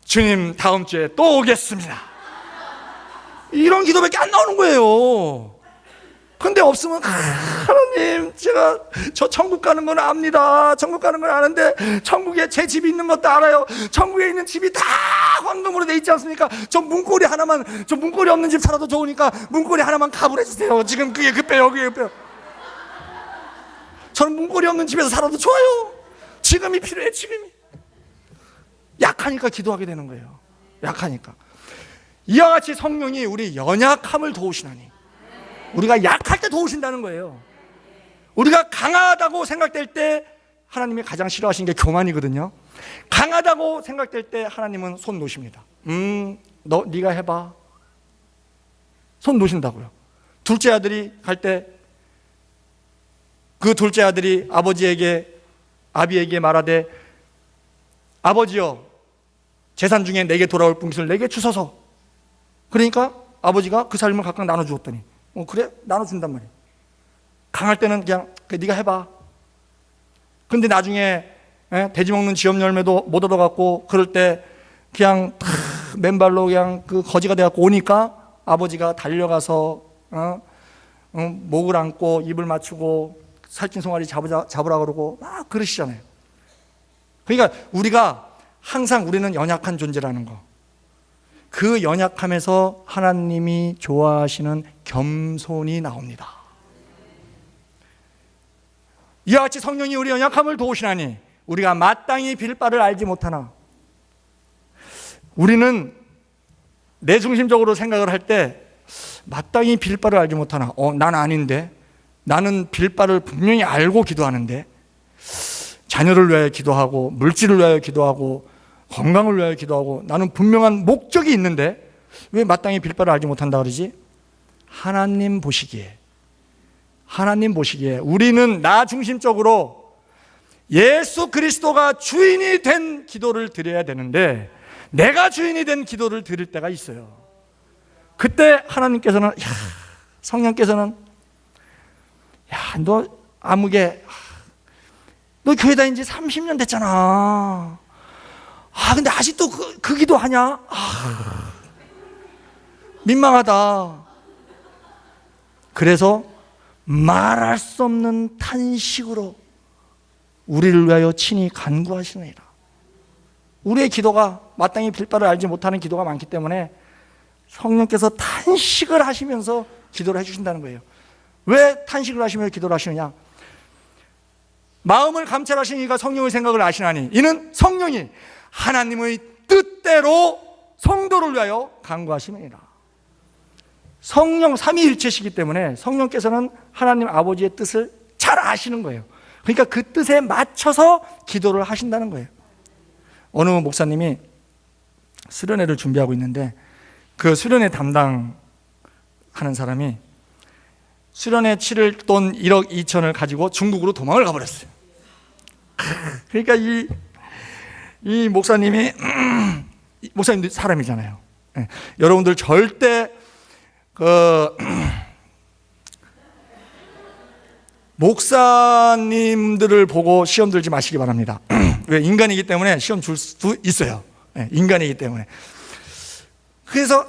주님 다음 주에 또 오겠습니다. 이런 기도밖에 안 나오는 거예요. 근데 없으면 하나님 제가 저 천국 가는 건 압니다. 천국 가는 건 아는데 천국에 제 집이 있는 것도 알아요. 천국에 있는 집이 다 황금으로 돼 있지 않습니까? 저 문고리 없는 집 살아도 좋으니까 문고리 하나만 가불해 주세요. 지금 그게 급해요. 그게 급해요. 저는 문고리 없는 집에서 살아도 좋아요. 지금이 필요해. 지금이. 약하니까 기도하게 되는 거예요. 약하니까. 이와 같이 성령이 우리 연약함을 도우시나니 우리가 약할 때 도우신다는 거예요. 우리가 강하다고 생각될 때 하나님이 가장 싫어하시는 게 교만이거든요. 강하다고 생각될 때 하나님은 손 놓으십니다. 네가 해봐. 손 놓으신다고요. 둘째 아들이 갈 때 그 둘째 아들이 아비에게 말하되 아버지여 재산 중에 내게 돌아올 분깃을 내게 주소서. 그러니까 아버지가 그 삶을 각각 나눠주었더니 그래? 나눠준단 말이에요. 강할 때는 그냥 네가 해봐. 근데 나중에 돼지 먹는 지엽 열매도 못 얻어갖고 그럴 때 그냥 맨발로 그냥 그 거지가 돼갖고 오니까 아버지가 달려가서 목을 안고 입을 맞추고 살찐 송아리 잡으라 그러고 막 그러시잖아요. 그러니까 우리가 항상 우리는 연약한 존재라는 거, 그 연약함에서 하나님이 좋아하시는 겸손이 나옵니다. 이와 같이 성령이 우리 연약함을 도우시나니 우리가 마땅히 빌 바를 알지 못하나. 우리는 내중심적으로 생각을 할 때 마땅히 빌 바를 알지 못하나. 난 아닌데, 나는 빌 바를 분명히 알고 기도하는데, 자녀를 위하여 기도하고 물질을 위하여 기도하고 건강을 위하여 기도하고 나는 분명한 목적이 있는데 왜 마땅히 빌 바를 알지 못한다 그러지? 하나님 보시기에 우리는 나 중심적으로 예수 그리스도가 주인이 된 기도를 드려야 되는데 내가 주인이 된 기도를 드릴 때가 있어요. 그때 하나님께서는 성령께서는 너 아무개 너 교회 다닌 지 30년 됐잖아. 근데 아직도 그 기도하냐? 민망하다. 그래서 말할 수 없는 탄식으로 우리를 위하여 친히 간구하시느니라. 우리의 기도가 마땅히 빌 바를 알지 못하는 기도가 많기 때문에 성령께서 탄식을 하시면서 기도를 해주신다는 거예요. 왜 탄식을 하시며 기도를 하시느냐? 마음을 감찰하시는 이가 성령의 생각을 아시나니 이는 성령이 하나님의 뜻대로 성도를 위하여 간구하심이니라. 성령 삼위일체시기 때문에 성령께서는 하나님 아버지의 뜻을 잘 아시는 거예요. 그러니까 그 뜻에 맞춰서 기도를 하신다는 거예요. 어느 목사님이 수련회를 준비하고 있는데 그 수련회 담당하는 사람이 수련회 치를 돈 1억 2천을 가지고 중국으로 도망을 가버렸어요. 그러니까 이 목사님이 목사님도 사람이잖아요. 여러분들 절대 목사님들을 보고 시험 들지 마시기 바랍니다. 왜? 인간이기 때문에 시험 줄 수도 있어요. 인간이기 때문에. 그래서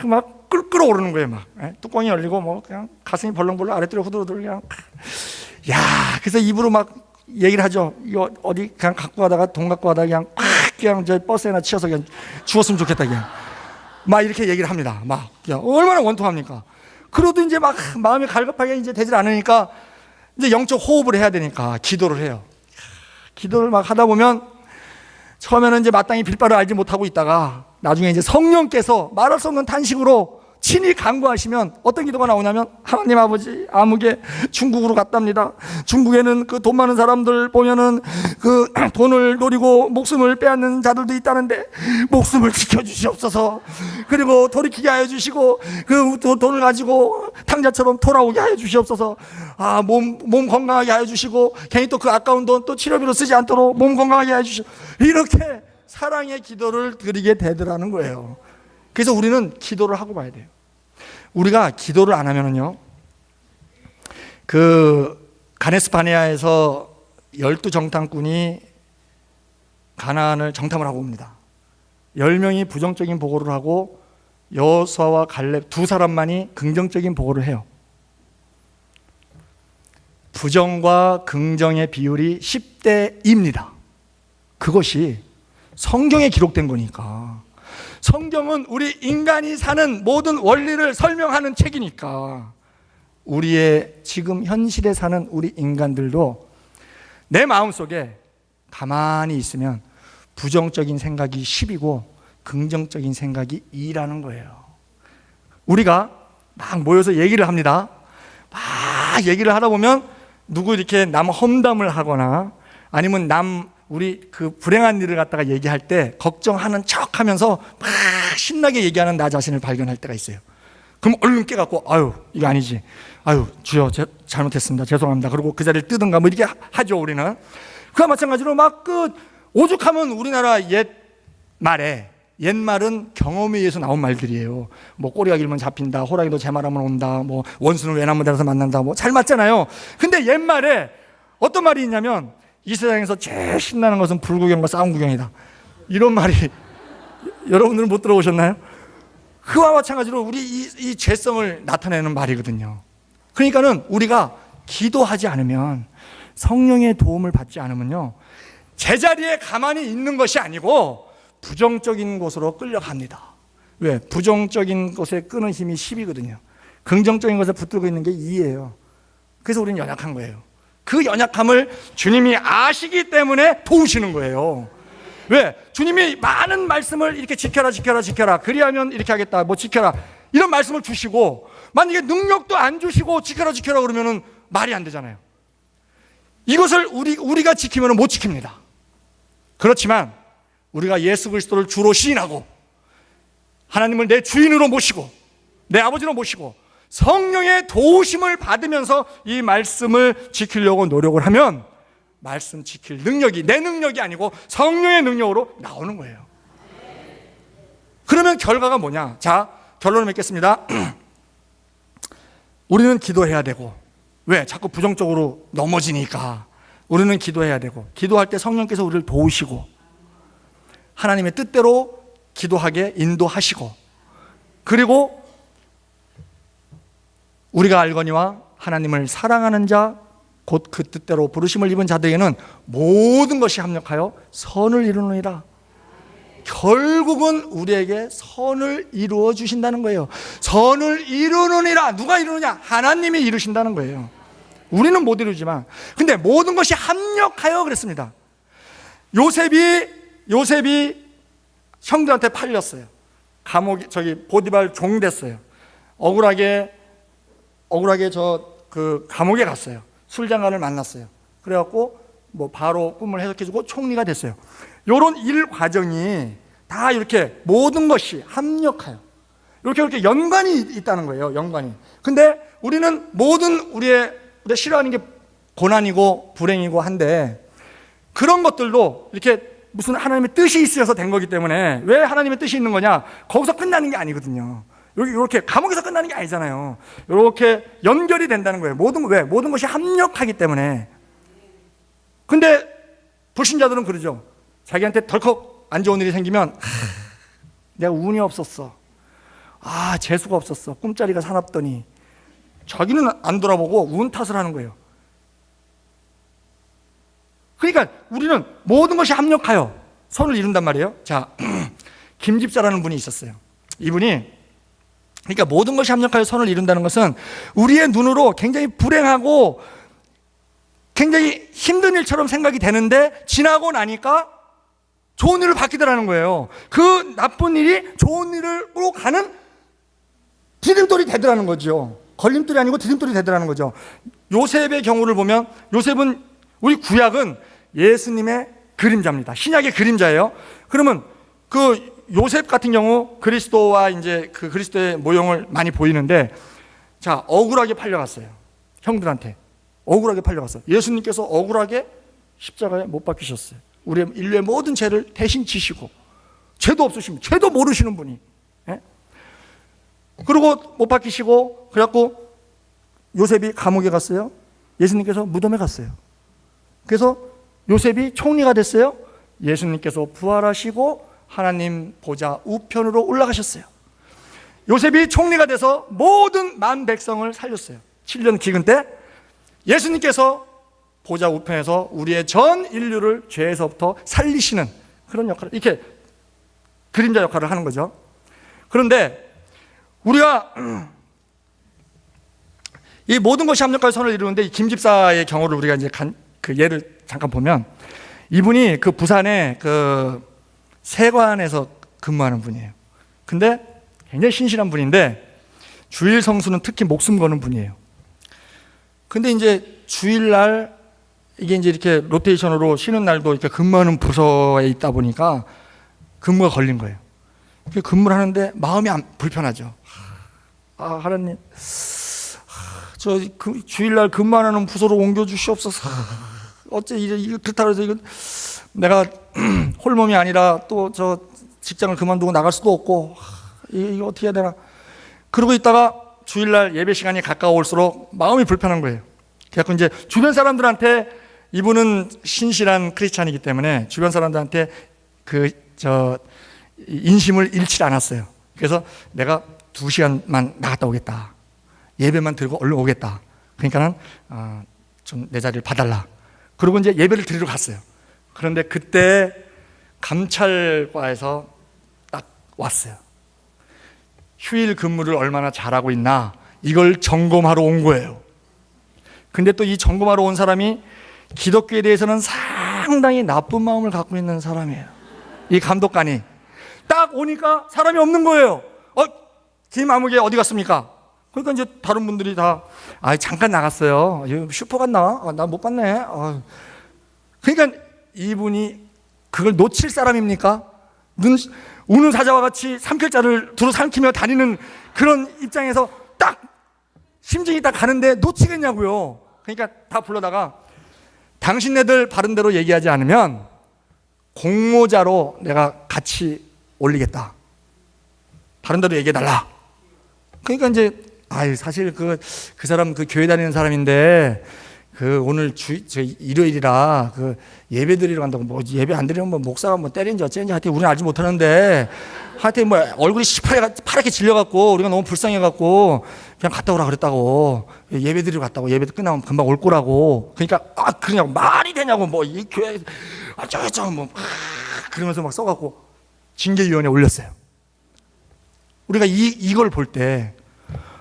막 끓어오르는 거예요. 막 뚜껑이 열리고 뭐 그냥 가슴이 벌렁벌렁 아랫도로 후들후들 그냥 그래서 입으로 막 얘기를 하죠. 이거 어디 그냥 갖고 가다가 돈 갖고 가다가 그냥 저 버스에나 치여서 그냥 죽었으면 좋겠다 그냥 막 이렇게 얘기를 합니다. 막 그냥 얼마나 원통합니까? 그래도 이제 막 마음이 갈급하게 이제 되질 않으니까 이제 영적 호흡을 해야 되니까 기도를 해요. 기도를 막 하다 보면 처음에는 이제 마땅히 빌 바를 알지 못하고 있다가 나중에 이제 성령께서 말할 수 없는 탄식으로 친히 간구하시면 어떤 기도가 나오냐면 하나님 아버지 아무개 중국으로 갔답니다. 중국에는 그 돈 많은 사람들 보면은 그 돈을 노리고 목숨을 빼앗는 자들도 있다는데 목숨을 지켜주시옵소서. 그리고 돌이키게 하여 주시고 그 돈을 가지고 탕자처럼 돌아오게 하여 주시옵소서. 몸 건강하게 하여 주시고 괜히 또 그 아까운 돈 또 치료비로 쓰지 않도록 몸 건강하게 하여 주시고 이렇게 사랑의 기도를 드리게 되더라는 거예요. 그래서 우리는 기도를 하고 봐야 돼요. 우리가 기도를 안 하면은요, 그 가네스 바네아에서 12정탐꾼이 가나안을 정탐을 하고 옵니다. 10명이 부정적인 보고를 하고 여호수아와 갈렙 두 사람만이 긍정적인 보고를 해요. 부정과 긍정의 비율이 10대 2입니다. 그것이 성경에 기록된 거니까. 성경은 우리 인간이 사는 모든 원리를 설명하는 책이니까 우리의 지금 현실에 사는 우리 인간들도 내 마음속에 가만히 있으면 부정적인 생각이 10이고 긍정적인 생각이 2라는 거예요. 우리가 막 모여서 얘기를 합니다. 막 얘기를 하다 보면 누구 이렇게 남 험담을 하거나 아니면 우리 그 불행한 일을 갖다가 얘기할 때 걱정하는 척 하면서 막 신나게 얘기하는 나 자신을 발견할 때가 있어요. 그럼 얼른 깨갖고 아유 이거 아니지, 아유 주여 잘못했습니다, 죄송합니다, 그리고 그 자리를 뜨든가 뭐 이렇게 하죠. 우리는 그와 마찬가지로 막 오죽하면 우리나라 옛말은 경험에 의해서 나온 말들이에요. 뭐 꼬리가 길면 잡힌다, 호랑이도 제 말하면 온다, 뭐 원수는 외나무 들어서 만난다, 뭐 잘 맞잖아요. 근데 옛말에 어떤 말이 있냐면 이 세상에서 제일 신나는 것은 불구경과 싸움 구경이다, 이런 말이 여러분들은 못 들어보셨나요? 그와 마찬가지로 우리 이 죄성을 나타내는 말이거든요. 그러니까는 우리가 기도하지 않으면, 성령의 도움을 받지 않으면요, 제자리에 가만히 있는 것이 아니고 부정적인 곳으로 끌려갑니다. 왜? 부정적인 것에 끄는 힘이 10이거든요. 긍정적인 것에 붙들고 있는 게 2예요. 그래서 우리는 연약한 거예요. 그 연약함을 주님이 아시기 때문에 도우시는 거예요. 왜? 주님이 많은 말씀을 이렇게 지켜라 그리하면 이렇게 하겠다, 뭐 지켜라, 이런 말씀을 주시고 만약에 능력도 안 주시고 지켜라 그러면은 말이 안 되잖아요. 이것을 우리가 지키면 못 지킵니다. 그렇지만 우리가 예수 그리스도를 주로 시인하고 하나님을 내 주인으로 모시고 내 아버지로 모시고 성령의 도우심을 받으면서 이 말씀을 지키려고 노력을 하면 말씀 지킬 능력이 내 능력이 아니고 성령의 능력으로 나오는 거예요. 그러면 결과가 뭐냐? 자, 결론을 맺겠습니다. 우리는 기도해야 되고, 왜? 자꾸 부정적으로 넘어지니까 우리는 기도해야 되고, 기도할 때 성령께서 우리를 도우시고 하나님의 뜻대로 기도하게 인도하시고, 그리고 우리가 알거니와 하나님을 사랑하는 자 곧 그 뜻대로 부르심을 입은 자들에게는 모든 것이 합력하여 선을 이루느니라. 결국은 우리에게 선을 이루어 주신다는 거예요. 선을 이루느니라. 누가 이루느냐? 하나님이 이루신다는 거예요. 우리는 못 이루지만, 근데 모든 것이 합력하여 그랬습니다. 요셉이 형들한테 팔렸어요. 보디발 종 됐어요. 억울하게 감옥에 갔어요. 술장관을 만났어요. 그래갖고 뭐 바로 꿈을 해석해주고 총리가 됐어요. 이런 일 과정이 다 이렇게 모든 것이 합력하여 이렇게 연관이 있다는 거예요. 연관이. 근데 우리는 우리가 싫어하는 게 고난이고 불행이고 한데, 그런 것들도 이렇게 무슨 하나님의 뜻이 있어서 된 거기 때문에, 왜 하나님의 뜻이 있는 거냐? 거기서 끝나는 게 아니거든요. 이렇게 감옥에서 끝나는 게 아니잖아요. 이렇게 연결이 된다는 거예요. 모든 것이 합력하기 때문에. 근데 불신자들은 그러죠. 자기한테 덜컥 안 좋은 일이 생기면 내가 운이 없었어, 재수가 없었어, 꿈자리가 사납더니, 자기는 안 돌아보고 운 탓을 하는 거예요. 그러니까 우리는 모든 것이 합력하여 선을 이룬단 말이에요. 자, 김집사라는 분이 있었어요. 이분이, 그러니까 모든 것이 합력하여 선을 이룬다는 것은 우리의 눈으로 굉장히 불행하고 굉장히 힘든 일처럼 생각이 되는데 지나고 나니까 좋은 일을 받기더라는 거예요. 그 나쁜 일이 좋은 일로 가는 디딤돌이 되더라는 거죠. 걸림돌이 아니고 디딤돌이 되더라는 거죠. 요셉의 경우를 보면, 우리 구약은 예수님의 그림자입니다. 신약의 그림자예요. 그러면 그 요셉 같은 경우 그리스도와 이제 그 그리스도의 모형을 많이 보이는데, 자, 억울하게 팔려갔어요. 형들한테 억울하게 팔려갔어요. 예수님께서 억울하게 십자가에 못 박히셨어요. 우리 인류의 모든 죄를 대신 지시고, 죄도 없으시면, 죄도 모르시는 분이, 그리고 못 박히시고, 그래갖고 요셉이 감옥에 갔어요. 예수님께서 무덤에 갔어요. 그래서 요셉이 총리가 됐어요. 예수님께서 부활하시고 하나님 보좌 우편으로 올라가셨어요. 요셉이 총리가 돼서 모든 만 백성을 살렸어요. 7년 기근 때 예수님께서 보좌 우편에서 우리의 전 인류를 죄에서부터 살리시는 그런 역할을, 이렇게 그림자 역할을 하는 거죠. 그런데 우리가 이 모든 것이 합력하여 선을 이루는데, 이 김 집사의 경우를 우리가 이제 그 예를 잠깐 보면, 이분이 그 부산의 그 세관에서 근무하는 분이에요. 근데 굉장히 신실한 분인데 주일 성수는 특히 목숨 거는 분이에요. 근데 이제 주일날 이게 이제 이렇게 로테이션으로 쉬는 날도 이렇게 근무하는 부서에 있다 보니까 근무가 걸린 거예요. 근무를 하는데 마음이 불편하죠. 아, 하나님, 저 주일날 근무하는 부서로 옮겨주시옵소서. 어째 그렇다고 해서 이건 내가 홀몸이 아니라 또 저 직장을 그만두고 나갈 수도 없고, 이거 어떻게 해야 되나. 그러고 있다가 주일날 예배 시간이 가까워올수록 마음이 불편한 거예요. 그래서 이제 주변 사람들한테, 이분은 신실한 크리스찬이기 때문에 주변 사람들한테 인심을 잃지 않았어요. 그래서 내가 2시간만 나갔다 오겠다. 예배만 드리고 얼른 오겠다. 그러니까는 좀 내 자리를 봐달라. 그리고 이제 예배를 드리러 갔어요. 그런데 그때 감찰과에서 딱 왔어요. 휴일 근무를 얼마나 잘하고 있나, 이걸 점검하러 온 거예요. 근데 또 이 점검하러 온 사람이 기독교에 대해서는 상당히 나쁜 마음을 갖고 있는 사람이에요. 이 감독관이 딱 오니까 사람이 없는 거예요. 김아무개 어디 갔습니까? 그러니까 이제 다른 분들이 다 잠깐 나갔어요. 슈퍼 갔나? 나 못 봤네. 그러니까 이분이 그걸 놓칠 사람입니까? 우는 사자와 같이 삼킬자를 두루 삼키며 다니는 그런 입장에서 딱 심증이 딱 가는데 놓치겠냐고요. 그러니까 다 불러다가, 당신네들 바른 대로 얘기하지 않으면 공모자로 내가 같이 올리겠다. 바른 대로 얘기해달라. 그러니까 이제 사실 그 사람 교회 다니는 사람인데 오늘 일요일이라 예배 드리러 간다고, 뭐 예배 안 드리면 뭐 목사가 뭐 때리는지 어쩌는지 하여튼 우리는 알지 못하는데, 하여튼 뭐 얼굴이 파랗게 질려갖고 우리가 너무 불쌍해갖고 그냥 갔다 오라 그랬다고. 예배 드리러 갔다고. 예배 끝나면 금방 올 거라고. 그러니까 그러냐고, 말이 되냐고, 뭐 이 교회 어쩌고저쩌고 뭐 그러면서 막 써갖고 징계위원회에 올렸어요. 우리가 이걸 볼 때,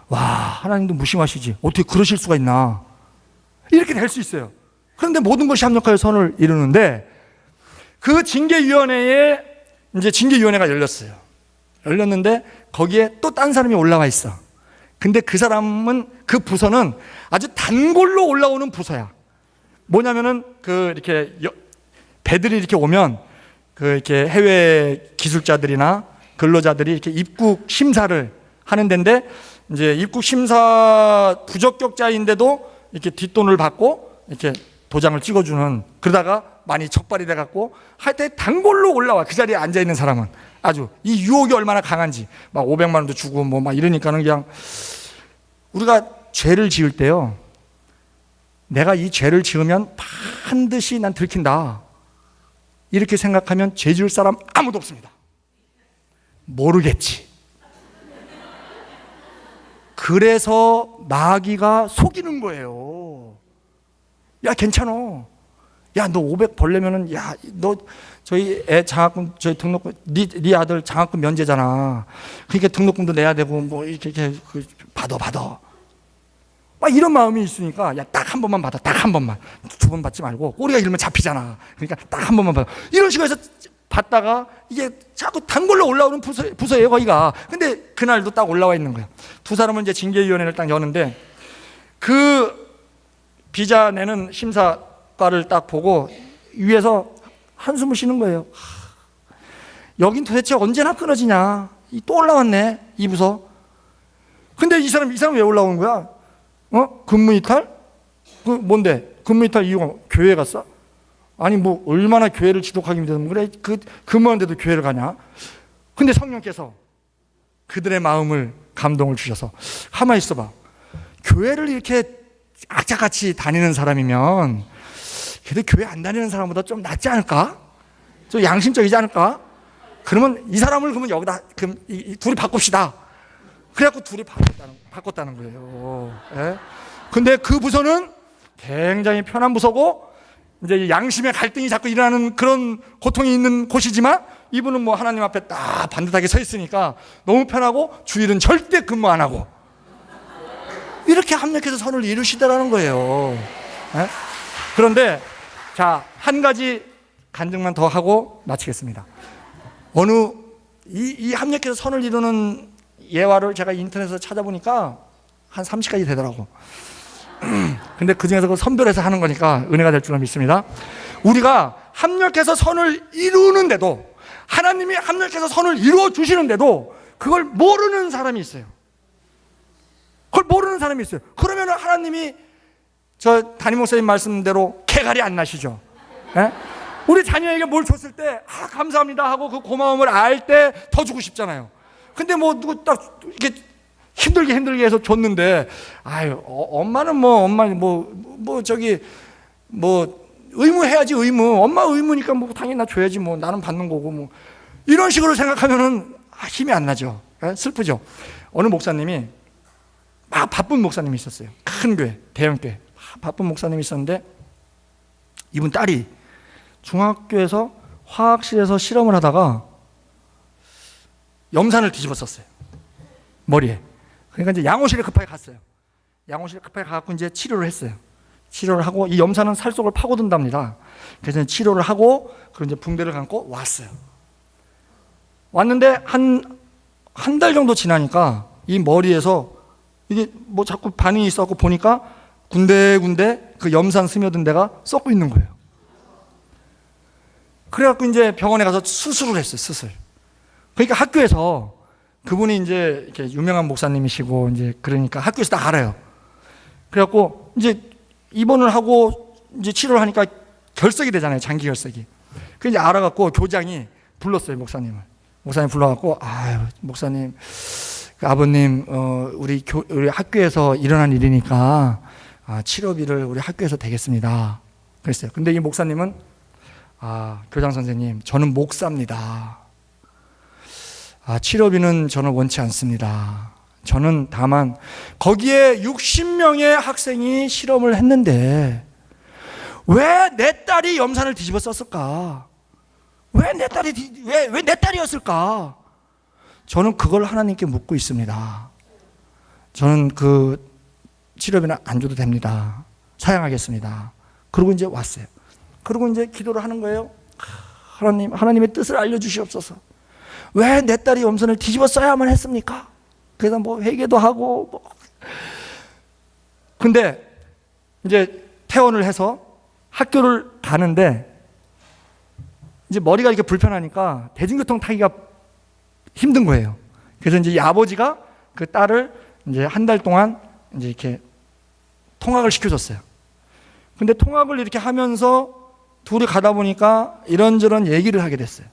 와, 하나님도 무심하시지, 어떻게 그러실 수가 있나, 이렇게 될 수 있어요. 그런데 모든 것이 합력하여 선을 이루는데, 그 징계위원회에 이제 징계위원회가 열렸어요. 열렸는데 거기에 또 딴 사람이 올라와 있어. 근데 그 사람은, 그 부서는 아주 단골로 올라오는 부서야. 뭐냐면은 이렇게 배들이 이렇게 오면 이렇게 해외 기술자들이나 근로자들이 이렇게 입국 심사를 하는 데인데, 이제 입국 심사 부적격자인데도 이렇게 뒷돈을 받고 이렇게 도장을 찍어주는, 그러다가 많이 적발이 돼갖고 하여튼 단골로 올라와. 그 자리에 앉아있는 사람은 아주 이 유혹이 얼마나 강한지, 막 500만 원도 주고 뭐 막 이러니까는, 그냥 우리가 죄를 지을 때요, 내가 이 죄를 지으면 반드시 난 들킨다, 이렇게 생각하면 죄 지을 사람 아무도 없습니다. 모르겠지. 그래서 마귀가 속이는 거예요. 야, 괜찮아. 야, 너 500 벌려면은, 야, 너 저희 애 장학금, 저희 등록금, 네 아들 장학금 면제잖아. 그러니까 등록금도 내야 되고, 뭐 이렇게 받아. 막 이런 마음이 있으니까, 야, 딱 한 번만 받아. 딱 한 번만. 2번 받지 말고, 꼬리가 길면 잡히잖아. 그러니까 딱 한 번만 받아. 이런 식으로 해서 받다가 이게 자꾸 단골로 올라오는 부서예요, 거기가. 근데 그날도 딱 올라와 있는 거예요. 두 사람은 이제 징계위원회를 딱 여는데, 그 비자 내는 심사과를 딱 보고 위에서 한숨을 쉬는 거예요. 여긴 도대체 언제나 끊어지냐. 또 올라왔네, 이 부서. 근데 이 사람 왜 올라오는 거야? 근무이탈? 뭔데? 근무이탈 이유가 교회 갔어? 아니 뭐 얼마나 교회를 지독하게 믿으면 그래, 근무하는데도 교회를 가냐? 근데 성령께서 그들의 마음을 감동을 주셔서, 가만히 있어봐. 교회를 이렇게 악착같이 다니는 사람이면 그래도 교회 안 다니는 사람보다 좀 낫지 않을까? 좀 양심적이지 않을까? 그러면 이 사람을 그러면 여기다 그럼 둘이 바꿉시다. 그래갖고 둘이 바꿨다는 거예요. 예? 근데 그 부서는 굉장히 편한 부서고 이제 양심의 갈등이 자꾸 일어나는 그런 고통이 있는 곳이지만 이분은 뭐 하나님 앞에 딱 반듯하게 서 있으니까 너무 편하고 주일은 절대 근무 안 하고 이렇게 합력해서 선을 이루시더라는 거예요. 예? 그런데 자, 한 가지 간증만 더 하고 마치겠습니다. 이 합력해서 선을 이루는 예화를 제가 인터넷에서 찾아보니까 한 30가지 되더라고. 근데 그 중에서 선별해서 하는 거니까 은혜가 될 줄 믿습니다. 우리가 합력해서 선을 이루는데도, 하나님이 합력해서 선을 이루어 주시는데도 그걸 모르는 사람이 있어요. 그걸 모르는 사람이 있어요. 그러면 하나님이 저 담임 목사님 말씀대로 개갈이 안 나시죠? 예? 우리 자녀에게 뭘 줬을 때 감사합니다 하고 그 고마움을 알 때 더 주고 싶잖아요. 근데 뭐 누구 딱 이렇게 힘들게 해서 줬는데 엄마는 의무해야지. 엄마 의무니까 뭐 당연히 나 줘야지, 뭐 나는 받는 거고, 뭐 이런 식으로 생각하면은 힘이 안 나죠. 예? 슬프죠. 어느 목사님이 막 바쁜 목사님이 있었어요. 큰 교회, 대형 교회 바쁜 목사님이 있었는데 이분 딸이 중학교에서 화학실에서 실험을 하다가 염산을 뒤집어 썼어요, 머리에. 그러니까 이제 양호실에 급하게 갔어요. 양호실에 급하게 가갖고 이제 치료를 했어요. 치료를 하고, 이 염산은 살 속을 파고든답니다. 그래서 치료를 하고, 그리고 이제 붕대를 감고 왔어요. 왔는데 한 달 정도 지나니까 이 머리에서 이게 뭐 자꾸 반응이 있어갖고 보니까 군데군데 그 염산 스며든 데가 썩고 있는 거예요. 그래갖고 이제 병원에 가서 수술을 했어요, 수술. 그러니까 학교에서, 그분이 이제 이렇게 유명한 목사님이시고, 이제 그러니까 학교에서 다 알아요. 그래갖고 이제 입원을 하고 이제 치료를 하니까 결석이 되잖아요, 장기 결석이. 그 이제 알아갖고 교장이 불렀어요, 목사님을. 목사님 불러갖고, 목사님, 그 아버님, 우리 학교에서 일어난 일이니까 치료비를 우리 학교에서 대겠습니다. 그랬어요. 근데 이 목사님은, 교장 선생님, 저는 목사입니다. 치료비는 저는 원치 않습니다. 저는 다만 거기에 60명의 학생이 실험을 했는데 왜 내 딸이 염산을 뒤집어 썼을까? 왜 내 딸이었을까? 저는 그걸 하나님께 묻고 있습니다. 저는 그 치료비는 안 줘도 됩니다. 사양하겠습니다. 그러고 이제 왔어요. 그리고 이제 기도를 하는 거예요. 하나님의 뜻을 알려주시옵소서. 왜 내 딸이 염산을 뒤집어 써야만 했습니까? 그래서 뭐 회개도 하고 뭐. 근데 이제 퇴원을 해서 학교를 가는데 이제 머리가 이렇게 불편하니까 대중교통 타기가 힘든 거예요. 그래서 이제 이 아버지가 그 딸을 이제 한 달 동안 이제 이렇게 통학을 시켜줬어요. 근데 통학을 이렇게 하면서 둘이 가다 보니까 이런저런 얘기를 하게 됐어요.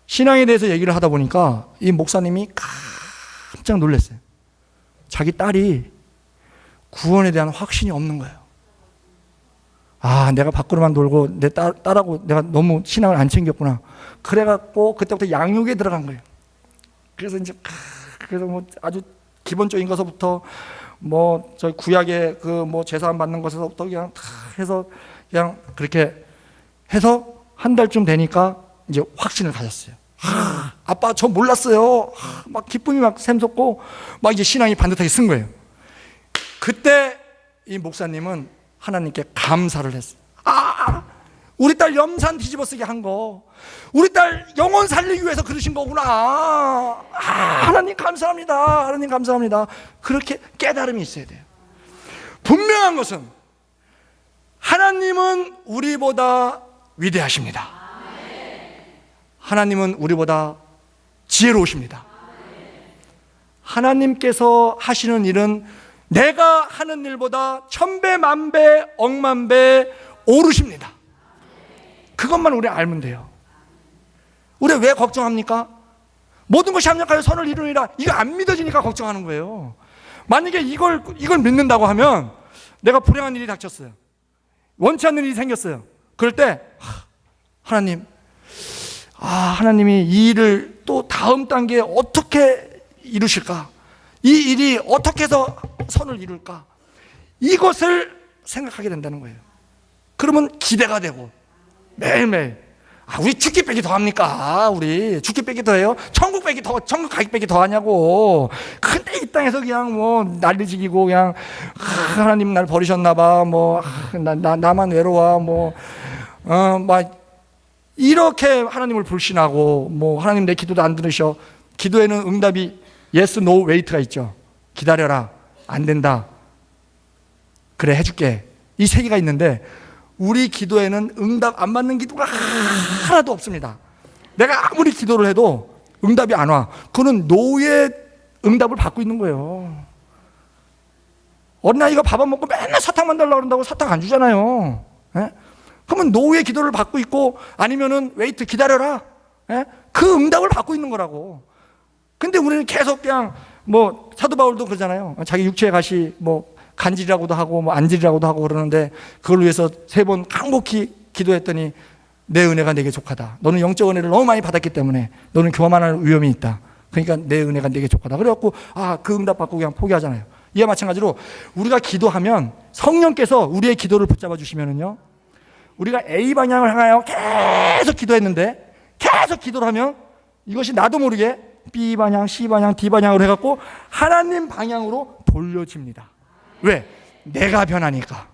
신앙에 대해서 얘기를 하다 보니까 이 목사님이 깜짝 놀랐어요. 자기 딸이 구원에 대한 확신이 없는 거예요. 내가 밖으로만 놀고 내 딸하고 내가 너무 신앙을 안 챙겼구나. 그래갖고 그때부터 양육에 들어간 거예요. 그래서 이제 그래서 뭐 아주 기본적인 것부터 뭐 저희 구약의 그 뭐 제사함 받는 것에서부터 그냥 다 해서 그냥 그렇게 해서 한 달쯤 되니까 이제 확신을 가졌어요. 아빠 저 몰랐어요. 막 기쁨이 막 샘솟고 막 이제 신앙이 반듯하게 쓴 거예요. 그때 이 목사님은 하나님께 감사를 했어요. 우리 딸 염산 뒤집어 쓰게 한 거, 우리 딸 영혼 살리기 위해서 그러신 거구나. 하나님 감사합니다. 하나님 감사합니다. 그렇게 깨달음이 있어야 돼요. 분명한 것은 하나님은 우리보다 위대하십니다. 하나님은 우리보다 지혜로우십니다. 하나님께서 하시는 일은 내가 하는 일보다 1000배, 만배, 억만배 오르십니다. 그것만 우리 알면 돼요. 우리 왜 걱정합니까? 모든 것이 합력하여 선을 이루니라. 이거 안 믿어지니까 걱정하는 거예요. 만약에 이걸 믿는다고 하면 내가 불행한 일이 닥쳤어요. 원치 않는 일이 생겼어요. 그럴 때 하나님, 하나님이 이 일을 또 다음 단계에 어떻게 이루실까? 이 일이 어떻게 해서 선을 이룰까? 이것을 생각하게 된다는 거예요. 그러면 기대가 되고 매일매일 우리 죽기 빼기 더 합니까? 우리 죽기 빼기 더 해요? 천국 가기 빼기 더 하냐고. 근데 이 땅에서 그냥 뭐 난리지기고 그냥 하나님 날 버리셨나 봐. 뭐 나만 외로워. 막 이렇게 하나님을 불신하고 뭐 하나님 내 기도도 안 들으셔. 기도에는 응답이 yes, no, wait가 있죠. 기다려라. 안 된다. 그래 해줄게. 이 세 개가 있는데 우리 기도에는 응답 안 받는 기도가 하나도 없습니다. 내가 아무리 기도를 해도 응답이 안 와. 그거는 노의 응답을 받고 있는 거예요. 어린아이가 밥 안 먹고 맨날 사탕만 달라고 그런다고 사탕 안 주잖아요. 예? 그러면 노의 기도를 받고 있고 아니면은 웨이트 기다려라. 예? 그 응답을 받고 있는 거라고. 근데 우리는 계속 그냥 뭐 사도 바울도 그러잖아요. 자기 육체의 가시 뭐 간질이라고도 하고 뭐 안질이라고도 하고 그러는데 그걸 위해서 3번 간곡히 기도했더니 내 은혜가 내게 족하다. 너는 영적 은혜를 너무 많이 받았기 때문에 너는 교만할 위험이 있다. 그러니까 내 은혜가 내게 족하다. 그래갖고 그 응답 받고 그냥 포기하잖아요. 이와 마찬가지로 우리가 기도하면 성령께서 우리의 기도를 붙잡아 주시면은요, 우리가 A 방향을 향하여 계속 기도했는데 계속 기도를 하면 이것이 나도 모르게 B 방향, C 방향, D 방향으로 해갖고 하나님 방향으로 돌려집니다. 왜? 내가 변하니까.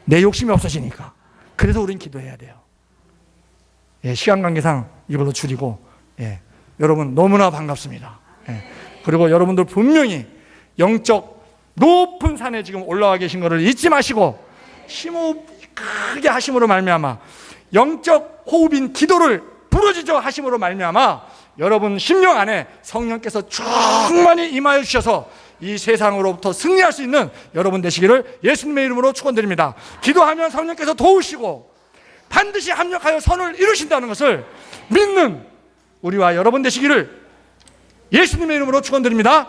내 욕심이 없어지니까. 그래서 우린 기도해야 돼요. 시간 관계상 이걸로 줄이고, 여러분 너무나 반갑습니다. 그리고 여러분들 분명히 영적 높은 산에 지금 올라와 계신 것을 잊지 마시고 심호흡 크게 하심으로 말미암아 영적 호흡인 기도를 부르짖어 하심으로 말미암아 여러분 심령 안에 성령께서 충만히 임하여 주셔서 이 세상으로부터 승리할 수 있는 여러분 되시기를 예수님의 이름으로 축원드립니다. 기도하면 성령께서 도우시고 반드시 합력하여 선을 이루신다는 것을 믿는 우리와 여러분 되시기를 예수님의 이름으로 축원드립니다.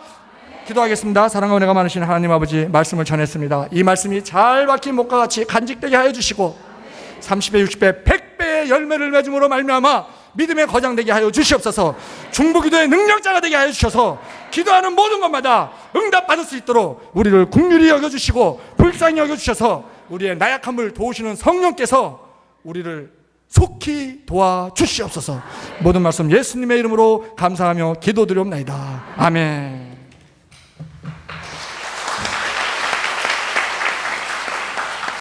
기도하겠습니다. 사랑과 은혜가 많으신 하나님 아버지, 말씀을 전했습니다. 이 말씀이 잘 박힌 목과 같이 간직되게 하여 주시고 30배, 60배, 100배의 열매를 맺음으로 말미암아 믿음의 거장되게 하여 주시옵소서. 중보기도의 능력자가 되게 하여 주셔서 기도하는 모든 것마다 응답받을 수 있도록 우리를 긍휼히 여겨주시고 불쌍히 여겨주셔서 우리의 나약함을 도우시는 성령께서 우리를 속히 도와주시옵소서. 모든 말씀 예수님의 이름으로 감사하며 기도드리옵나이다. 아멘.